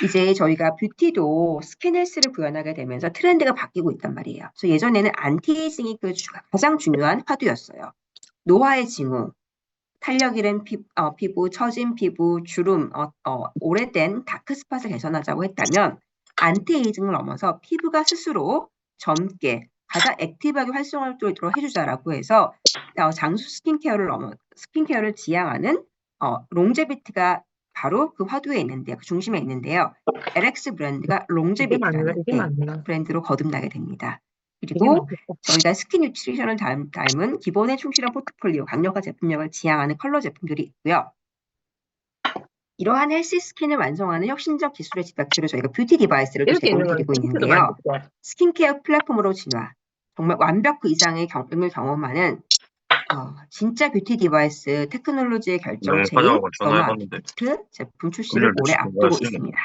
이제 저희가 뷰티도 스킨 헬스를 구현하게 되면서 트렌드가 바뀌고 있단 말이에요. 그래서 예전에는 안티에이징이 가장 중요한 화두였어요. 노화의 징후, 탄력 잃은 피부, 처진 피부, 주름, 오래된 다크스팟을 개선하자고 했다면 안티에이징을 넘어서 피부가 스스로 젊게 가장 액티브하게 활성화할 수 있도록 해주자라고 해서 장수 스킨케어를 지향하는 롱제비티가 바로 그 화두에 있는데요. 그 중심에 있는데요. LX 브랜드가 이게 맞나? 롱제비티라는 이게 맞나? 브랜드로 거듭나게 됩니다. 이게 그리고 맞겠다. 저희가 스킨 뉴트리션을 닮은 기본에 충실한 포트폴리오, 강력한 제품력을 지향하는 컬러 제품들이 있고요. 이러한 헬시 스킨을 완성하는 혁신적 기술의 집약체로 저희가 뷰티 디바이스를 또 이렇게 있는 건 제공드리고 틴트도 있는데요. 맛있어. 스킨케어 플랫폼으로 진화. 정말 완벽 그 이상의 경험을 경험하는 진짜 뷰티 디바이스 테크놀로지의 결정체인 과장하고 전화해봤는데 더마아키텍트 제품 출시를 올해 앞두고 있습니다.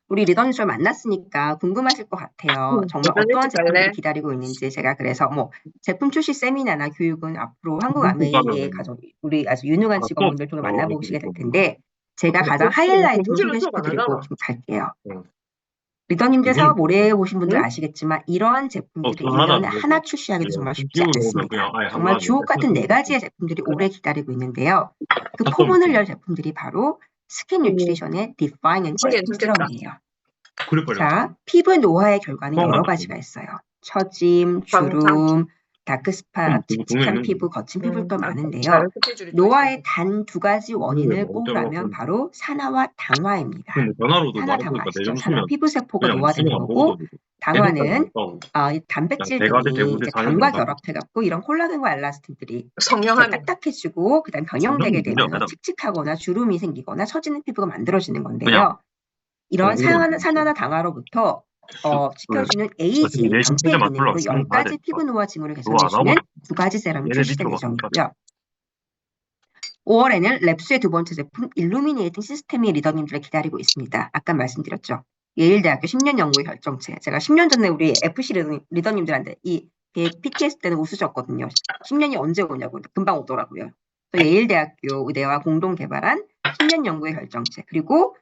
우리 리더님을 만났으니까 궁금하실 것 같아요. 정말 리더님 어떠한 제품들이 갈래? 기다리고 있는지 제가 그래서 뭐 제품 출시 세미나나 교육은 앞으로 한국 가면은 아메이의 우리 아주 유능한 직원분들 통해 만나보시게 될 텐데 제가 가장 그치. 하이라이트로 공부실은 수업 안 소개시켜드리고 하잖아. 좀 갈게요. 응. 리더님들 공부는 사업 오래 해보신 분들 응? 아시겠지만 이러한 제품들이 그거 하나 1년에 안 하나 되고. 출시하기도 정말 쉽지 기울어 오면 않습니다. 그냥 아예 정말 한번 주옥 같은 하는데 4가지의 제품들이 오래 기다리고 있는데요. 그 한 포문을 번 열 제품들이 바로 스킨 뉴트리션의 디파인 앤 그게 컬팅 괜찮겠다. 시럼이에요. 그래 버려. 자, 피부 노화의 결과는 처음 여러 봤다. 가지가 있어요. 처짐, 광창. 주름, 다크스팟, 동네 칙칙한 있는데. 피부, 거친 피부가 많은데요. 다른 스케줄이 또 노화의 단 2가지 원인을 너무 꼽으라면 때문에 바로 산화와 당화입니다. 근데 전화로도 산화, 당화 말해보니까 아시죠? 내좀 산화, 쓰면 피부세포가 그냥 노화되는 쓰면 안 거고, 먹어도 되고. 당화는 이 대가대 단백질들이 대구대 이제 사는 당과 데가 결합해갖고 이런 콜라겐과 엘라스틴들이 이제 성형하면 딱딱해지고 그다음 변형되게 성형은 뭐냐, 되면서 그냥. 칙칙하거나 주름이 생기거나 처지는 피부가 만들어지는 그냥 건데요. 이런 정글은 산화나 당화로부터 지켜주는 어차피 에이지, 내 방패 진짜 맞추려고 기능으로 시간 봐야 10가지 되니까. 피부 노화 징후를 그거 안 개선해주는 하고 2가지 세럼이 얘네 출시될 밑으로 예정이고요. 5월에는 랩스의 2번째 제품 일루미네이팅 시스템이 리더님들을 기다리고 있습니다. 아까 말씀드렸죠. 예일대학교 10년 연구의 결정체. 제가 10년 전에 우리 FC 리더님들한테 이 PTS 때는 웃으셨거든요. 10년이 언제 오냐고. 금방 오더라고요. 예일대학교 의대와 공동 개발한 10년 연구의 결정체. 그리고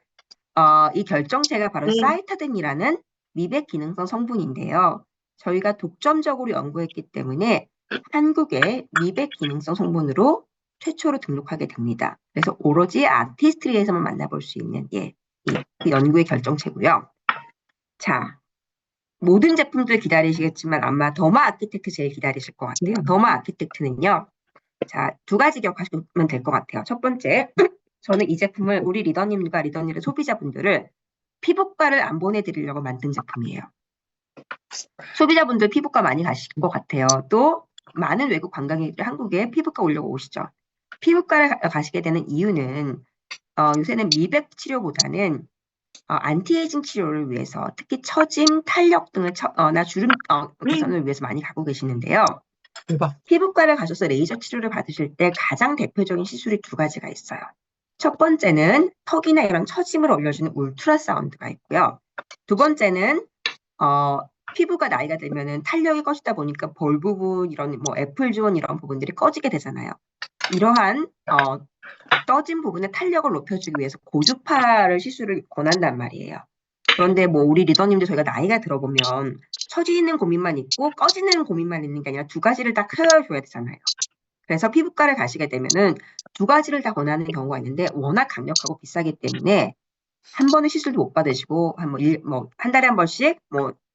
이 결정체가 바로 사이타딘이라는 미백 기능성 성분인데요. 저희가 독점적으로 연구했기 때문에 한국의 미백 기능성 성분으로 최초로 등록하게 됩니다. 그래서 오로지 아티스트리에서만 만나볼 수 있는 그 연구의 결정체고요. 자, 모든 제품들 기다리시겠지만 아마 더마 아키텍트 제일 기다리실 것 같아요. 더마 아키텍트는요. 자, 2가지 기억하시면 될 것 같아요. 첫 번째, 저는 이 제품을 우리 리더님과 리더님의 소비자분들을 피부과를 안 보내드리려고 만든 제품이에요. 소비자분들 피부과 많이 가실 것 같아요. 또 많은 외국 관광객들이 한국에 피부과 오려고 오시죠. 피부과를 가시게 되는 이유는 요새는 미백 치료보다는 안티에이징 치료를 위해서 특히 처짐, 탄력 등을 나 주름 개선을 위해서 많이 가고 계시는데요. 대박. 피부과를 가셔서 레이저 치료를 받으실 때 가장 대표적인 시술이 2가지가 있어요. 첫 번째는 턱이나 이런 처짐을 올려주는 울트라 사운드가 있고요. 2번째는 피부가 나이가 들면은 탄력이 꺼지다 보니까 볼 부분 이런 뭐 애플 존 이런 부분들이 꺼지게 되잖아요. 이러한 떠진 부분의 탄력을 높여주기 위해서 고주파를 시술을 권한단 말이에요. 그런데 뭐 우리 리더님들 저희가 나이가 들어보면 처지는 고민만 있고 꺼지는 고민만 있는 게 아니라 2가지를 다 케어해줘야 되잖아요. 그래서 피부과를 가시게 되면은 2가지를 다 권하는 경우가 있는데 워낙 강력하고 비싸기 때문에 한 번은 시술도 못 받으시고 한 달에 한 번씩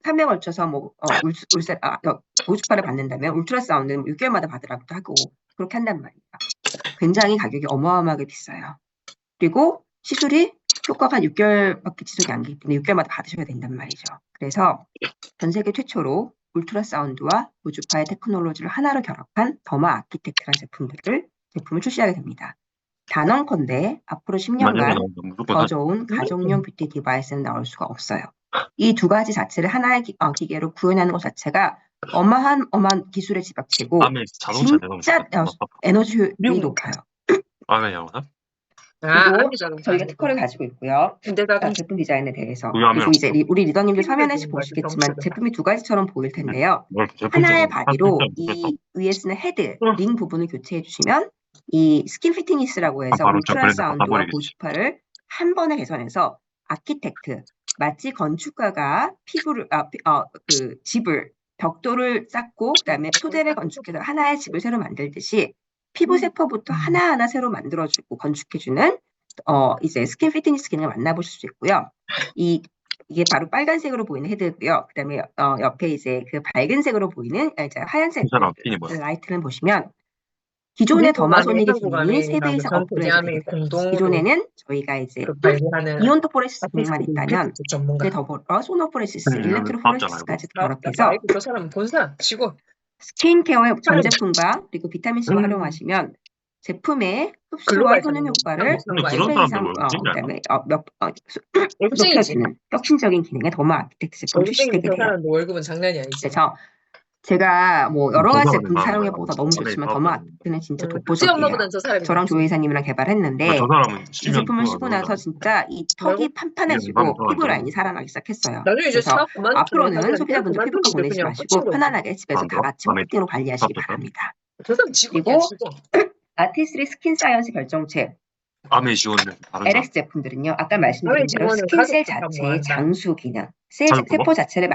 3회 걸쳐서 고주파를 받는다면 울트라사운드는 6개월마다 받으라고도 하고 그렇게 한단 말이에요. 굉장히 가격이 어마어마하게 비싸요. 그리고 시술이 효과가 6개월밖에 지속이 안 되기 때문에 6개월마다 받으셔야 된단 말이죠. 그래서 전 세계 최초로 울트라사운드와 고주파의 테크놀로지를 하나로 결합한 더마 아키텍트라는 제품을 출시하게 됩니다. 단언컨대 앞으로 10년간 더 좋은 가정용 뷰티 디바이스는 나올 수가 없어요. 이 2가지 자체를 하나의 기계로 구현하는 것 자체가 어마한 기술의 집약체고 진짜 에너지 효율이 높아요. 그리고 저희가 특허를 가지고 있고요. 제품 디자인에 대해서. 그리고 이제 우리 리더님들 화면에 보시겠지만 제품이 2가지처럼 보일 텐데요. 하나의 바디로 이 위에 쓰는 헤드, 링 부분을 교체해 주시면 이 스킨 피트니스라고 해서 울트라 사운드와 고주파를 한 번에 개선해서 아키텍트, 마치 건축가가 집을 벽돌을 쌓고 그다음에 토대를 건축해서 하나의 집을 새로 만들듯이 피부 세포부터 하나하나 새로 만들어주고 건축해주는 이제 스킨 피트니스 기능을 만나보실 수 있고요. 이게 바로 빨간색으로 보이는 헤드고요. 그다음에 옆에 이제 그 밝은색으로 보이는 이제 하얀색 라이트를 보시면 기존의 그리고 더마소닉의 한국 기능이 3배 아메리카노 이상 전 업그레이드 대한민국 되게 돼요. 공동으로 기존에는 저희가 이제 그 관리하는 이온토포레시스 기능만 아티스트 있다면 뮤직 전문가. 그에 더불어 소노포레시스, 네, 일렉트로포레시스까지 나 결합해서 알고 저 사람은 본사 직원. 스킨케어의 전 사람 제품과 그리고 비타민C를 활용하시면 제품의 흡수와 글로벌 효능 효과를 근데 전문가. 그런 3배 사람들 이상 왜 움직이냐? 그다음에 월급쟁이지. 높여주는 혁신적인 기능의 더마 아키텍트 제품 월급쟁이지. 출시되게 저 돼요. 사람도 월급은 장난이 아니지. 그래서 제가 뭐 여러 가지 도서관에 제품 가는 사용해보다 너무 안에 좋지만 다 더마 그러는데. 아키텍트는 진짜 우리 독보적이에요. 엄마보다는 저 사람이 저랑 낫지. 조 이사님이랑 개발했는데 저 사람은 이 10년 제품을 동안 쓰고 나서 그러잖아. 진짜 이 턱이 뭐라고? 판판해지고 피부 그러잖아. 라인이 살아나기 시작했어요. 나중에 이제 그래서 사업 그만두면 앞으로는 소비자분들 피부과 그만두면 보내지 그냥 마시고 끝인 거지. 편안하게 집에서 다 같이 마음에 홈피팅으로 관리하시기 샀었어? 바랍니다. 저 사람 직원이야, 그리고 직원. 아티스트리 스킨 사이언스 결정체 암의 지원은 다른 사람. LX 제품들은요. 아까 말씀드린 남의 대로 직원은 스킨셀 가족들과 자체의 모한다. 장수 기능, 자유 세포 자체를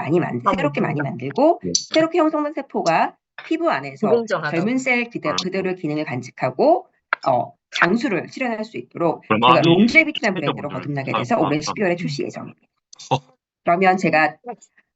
새롭게 많이 만들고 네. 새롭게 형성된 세포가 피부 안에서 불공정하다고. 젊은 셀 그대로의 기능을 간직하고 장수를 실현할 수 있도록 그럼 저희가 아니, 롱제비티라는 스킨케어 브랜드로 분들 거듭나게 다 돼서 올해 다 12월에 출시 예정입니다. 어. 그러면 제가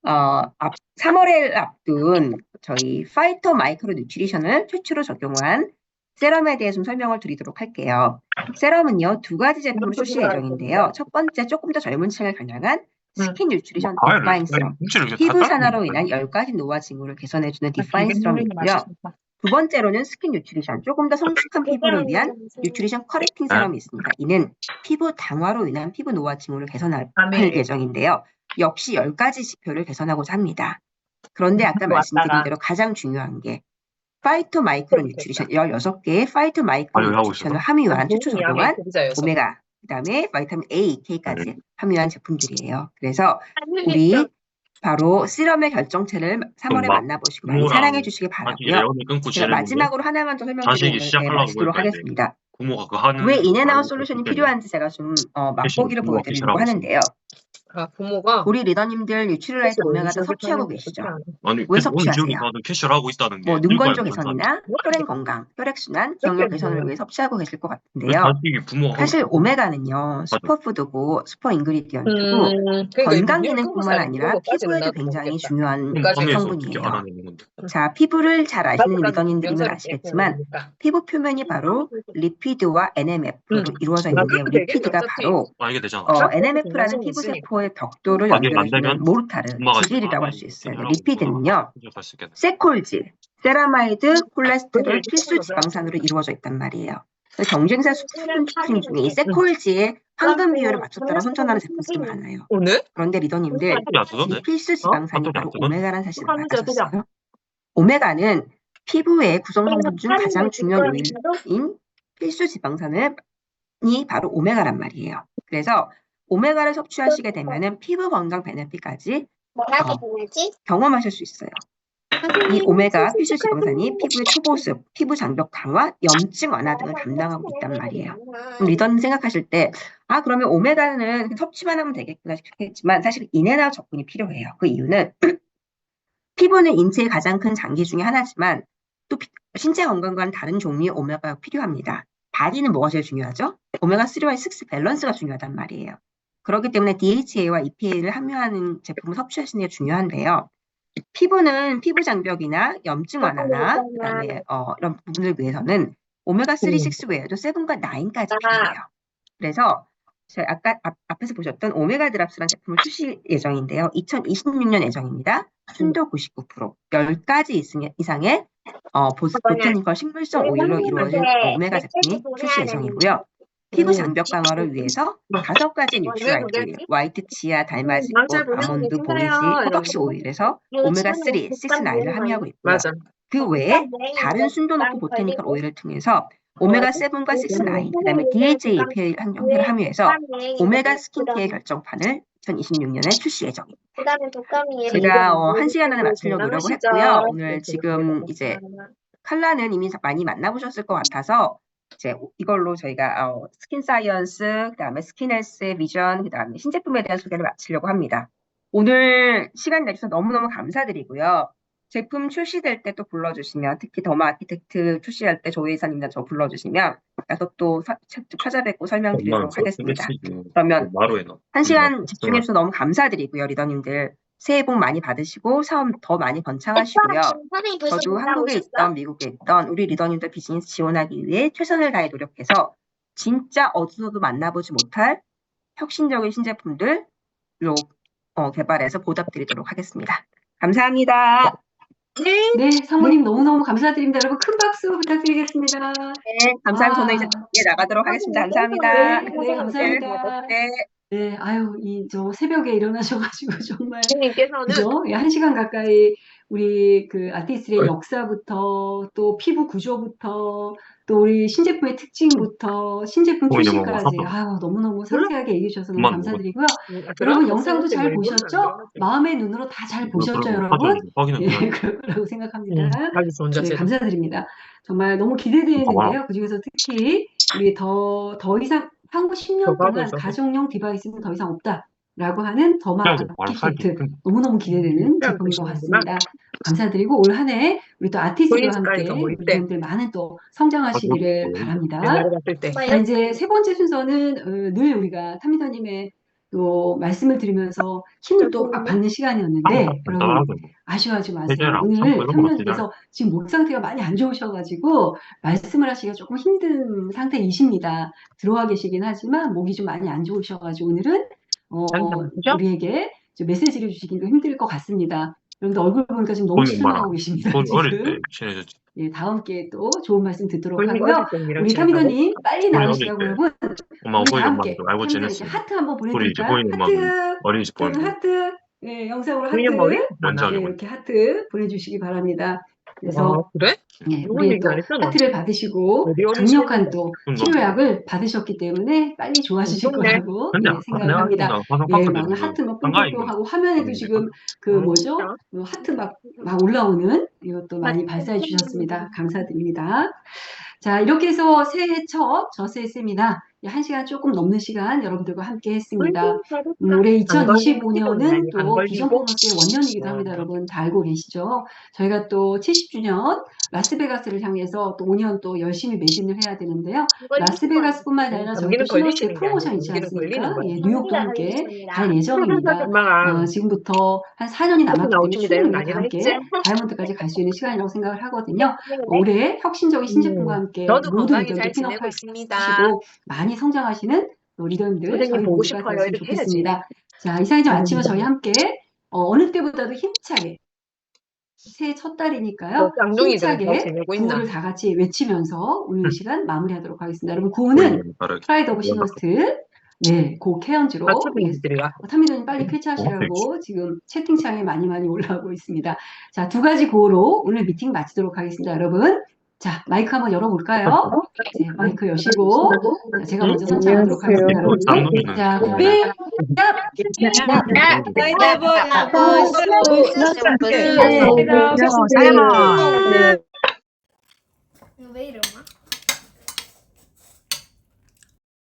3월을 앞둔 저희 파이터 마이크로 뉴트리션을 최초로 적용한 세럼에 대해 좀 설명을 드리도록 할게요. 세럼은요, 2가지 제품을 출시 예정인데요. 첫 번째, 조금 더 젊은 층을 겨냥한 스킨 뉴트리션 디파인 세럼. 피부 산화로 인한 10가지 노화 징후를 개선해주는 디파인 세럼이고요. 두 번째로는 스킨 뉴트리션, 조금 더 성숙한 피부를 위한 뉴트리션 커렉팅 세럼이 있습니다. 이는 피부 당화로 인한 피부 노화 징후를 개선할 예정인데요. 역시 10가지 지표를 개선하고자 합니다. 그런데 아까 말씀드린 대로 가장 중요한 게 파이터 마이크로 뉴트리션 16개의 파이터 마이크로 뉴트리션을 함유한 최초 적용한 오메가, 그 다음에 바이타민 A, K까지 함유한 제품들이에요. 그래서 우리 바로 시럼의 결정체를 3월에 만나보시고 많이 사랑해 주시기 바라고요. 제가 마지막으로 하나만 더 설명드리고 마치도록 하겠습니다. 왜 인앤아웃 솔루션이 필요한지 제가 좀 맛보기를 보여드리려고 하는데요. 부모가 우리 리더님들 뉴트릴라이트 오메가도 섭취하고 계시죠? 아니, 왜 섭취하세요? 캐시를 하고 있다는 게. 뭐 눈건조 개선이나 혈행 건강, 혈액순환, 기억력 개선을 위해 섭취하고 계실 것 같은데요. 사실 오메가는요, 슈퍼푸드고 슈퍼 인그리디언트고 건강 기능뿐만 아니라 피부에도 굉장히 중요한 성분이에요. 자, 피부를 잘 아시는 리더님들이면 아시겠지만 피부 표면이 바로 리피드와 NMF로 이루어져 있는데요. 리피드가 바로 NMF라는 피부 세포의 벽돌을 연결해주는 모르타르, 지질이라고 할 수 있어요. 리피드는요, 세콜질, 세라마이드, 콜레스테롤, 필수 지방산으로 이루어져 있단 말이에요. 경쟁사 수분 제품 중에 이 세콜지의 황금 비율을 맞췄다고 선전하는 제품들이 많아요. 그런데 리더님들, 이 필수 지방산이 바로 오메가라는 사실을 알아셨어요? 오메가는 피부의 구성 성분 중 가장 중요한 오일인 필수 지방산이 바로 오메가란 말이에요. 그래서 오메가를 섭취하시게 되면은 피부 건강 베네핏까지 경험하실 수 있어요. 이 오메가 필수 지방산이 피부의 초보습, 피부 장벽 강화, 염증 완화 등을 담당하고 있단 말이에요. 리더님 생각하실 때, 그러면 오메가는 섭취만 하면 되겠구나 싶겠지만 사실 인앤아웃 접근이 필요해요. 그 이유는 피부는 인체의 가장 큰 장기 중에 하나지만 또 신체 건강과는 다른 종류의 오메가가 필요합니다. 바디는 뭐가 제일 중요하죠? 오메가3와 6 밸런스가 중요하단 말이에요. 그렇기 때문에 DHA와 EPA를 함유하는 제품을 섭취하시는 게 중요한데요. 피부는 피부 장벽이나 염증 완화나 그다음에 이런 부분을 위해서는 오메가3, 6 외에도 7과 9까지 필요해요. 그래서 제가 아까 앞에서 보셨던 오메가 드랍스라는 제품을 출시 예정인데요. 2026년 예정입니다. 순도 99%, 10가지 이상의 보타니컬 식물성 오일로 이루어진 오메가 제품이 출시 예정이고요. 피부 장벽 강화를 위해서 5가지 뉴트라이트 오일, 화이트 치아, 달맞이, 아몬드, 보이지, 허벅지 오일에서 오메가3, 6, 9을 함유하고 있고요. 그 외에 다른 순도 높은 보타니컬 오일을 통해서 오메가7과 6, 9, 그 다음에 DHA EPA 형태를 함유해서 오메가 스킨케어 결정판을 2026년에 출시 예정입니다. 제가 1시간 안에 맞추려고 노력을 했고요. 오늘 지금 이제 칼라는 이미 많이 만나보셨을 것 같아서 이제 이걸로 저희가 스킨 사이언스, 그다음에 스킨 헬스 비전, 그다음에 신제품에 대한 소개를 마치려고 합니다. 오늘 시간 내주셔서 너무너무 감사드리고요. 제품 출시될 때 또 불러주시면, 특히 더마 아키텍트 출시할 때 조희 이사님이나 저 불러주시면 가서 또 찾아뵙고 설명드리도록 하겠습니다. 그러면 1시간 집중해주셔서 너무 감사드리고요, 리더님들. 새해 복 많이 받으시고 사업 더 많이 번창하시고요. 선생님 벌써 저도 갔다 한국에 오셨어? 있던 미국에 있던 우리 리더님들 비즈니스 지원하기 위해 최선을 다해 노력해서 진짜 어디서도 만나보지 못할 혁신적인 신제품들 개발해서 보답드리도록 하겠습니다. 감사합니다. 네, 상무님 너무너무 감사드립니다. 여러분 큰 박수 부탁드리겠습니다. 네, 감사합니다. 저는 이제 나가도록 하겠습니다. 감사합니다. 네, 감사합니다. 네. 네, 아유, 저 새벽에 일어나셔가지고 정말 선생님께서는 그죠? 1시간 가까이 우리 그 아티스트의 역사부터 또 피부 구조부터 또 우리 신제품의 특징부터 신제품 뭐 이제 뭐 출시까지 사서. 아유, 너무너무 상세하게 얘기해 주셔서 너무 그만 감사드리고요. 아, 여러분 그럼 영상도 잘 선생님 보셨죠? 얼굴은 마음의 눈으로 다 잘 보셨죠, 그리고 여러분? 확인은 예, 그만. 그럴 거라고 생각합니다. 아주 좋은 네, 자세로. 감사드립니다. 정말 너무 기대되는데요. 그중에서 특히 우리 더 이상 향후 10년 더 동안 받으셔서. 가정용 디바이스는 더 이상 없다라고 하는 더마 그래야죠. 말을 키트 살기. 너무너무 기대되는 그래야 제품인 것 되시는구나. 같습니다. 감사드리고 올 한 해 우리 또 아티스트와 함께 보이스까지 더 모일 때. 여러분들 많은 또 성장하시기를 아, 바랍니다. 옛날에 갔을 때. 자, 이제 세 번째 순서는 늘 우리가 탐미더님의 또 말씀을 드리면서 힘을 또 막 받는 시간이었는데 여러분 간단하죠. 아쉬워하지 마세요. 해제랑 오늘 참고 이런 거 탐미더님께서 지금 목 상태가 많이 안 좋으셔가지고 말씀을 하시기가 조금 힘든 상태이십니다. 들어와 계시긴 하지만 목이 좀 많이 안 좋으셔가지고 오늘은 잠깐만요. 우리에게 좀 메시지를 주시기도 힘들 것 같습니다. 여러분들 얼굴 보니까 지금 너무 돈이 실망하고 많아. 계십니다. 돈 어릴 지금. 때 친해졌지. 예, 다음 기회에 또 좋은 말씀 듣도록 본인 하고요. 어릴 때 언니랑 우리 친하다고? 타미더님 빨리 어릴 나오시라고 때. 여러분. 엄마 우리 보이는 다음 엄마 기회 알고 타미더님께 지냈어. 하트 한번 우리 이제 보내드릴까요? 보이는 엄마 하트. 어린이집 여러분 보는 거. 하트. 예, 영상으로 하트. 본인 머리? 뭔지 예, 알고. 이렇게 하트 보내주시기 바랍니다. 그래서 아, 그래? 예, 누군 우리의 얘기 또 안 했잖아. 하트를 받으시고 어디 어린 강력한 또 그건 치료약을 받으셨기 때문에 빨리 좋아지실 좋네. 거라고 근데 예, 생각을 합니다. 화성 예, 막 하트 막 뿅뿅뿅 하고 화면에도 지금 그 뭐죠? 하트 막 올라오는 이것도 많이 발사해 주셨습니다. 감사드립니다. 자, 이렇게 해서 새해 첫 저스의 세미나 1시간 조금 넘는 시간 여러분들과 함께 했습니다. 올해 2025년은 또 비전 보너스의 원년이기도 합니다. 여러분 다 알고 계시죠? 저희가 또 70주년 라스베가스를 향해서 또 5년 또 열심히 매진을 해야 되는데요. 라스베가스뿐만 아니라 저희 또 시너스의 프로모션 있지 않습니까? 예, 뉴욕도 함께 갈 예정입니다. 엄마가 지금부터 한 4년이 남았기 때문에 나오십니다. 충분히 많이 함께 하겠지? 다이아몬드까지 갈 수 있는 시간이라고 생각을 하거든요. 올해 혁신적인 신제품과 함께 저도 모든 건강히 잘 리더들 지내고 핀업하시고 있습니다. 많이 성장하시는 또 리더님들 선생님 저희 보고 모두가 싶어요. 되었으면 이렇게 좋겠습니다. 자, 이상 이제 마치면 저희 함께 어느 때보다도 힘차게 새해 첫 달이니까요. 쌍둥이들은 더 힘차게 지내고 있나? 구호를 다 같이 외치면서 오늘 이 시간 마무리하도록 하겠습니다. 여러분 구호는 프라이드 오브 시너스트 네, 고 케언즈로 사투리들이가 타미더님 빨리 쾌차하시라고 지금 채팅창에 많이 올라오고 있습니다. 자, 두 가지 구호로 오늘 미팅 마치도록 하겠습니다. 여러분. 자, 마이크 한번 열어볼까요? 네, 마이크 여시고 자, 제가 먼저 선창하도록 하겠습니다. 여러분. 자, 삐! 왜 이러고?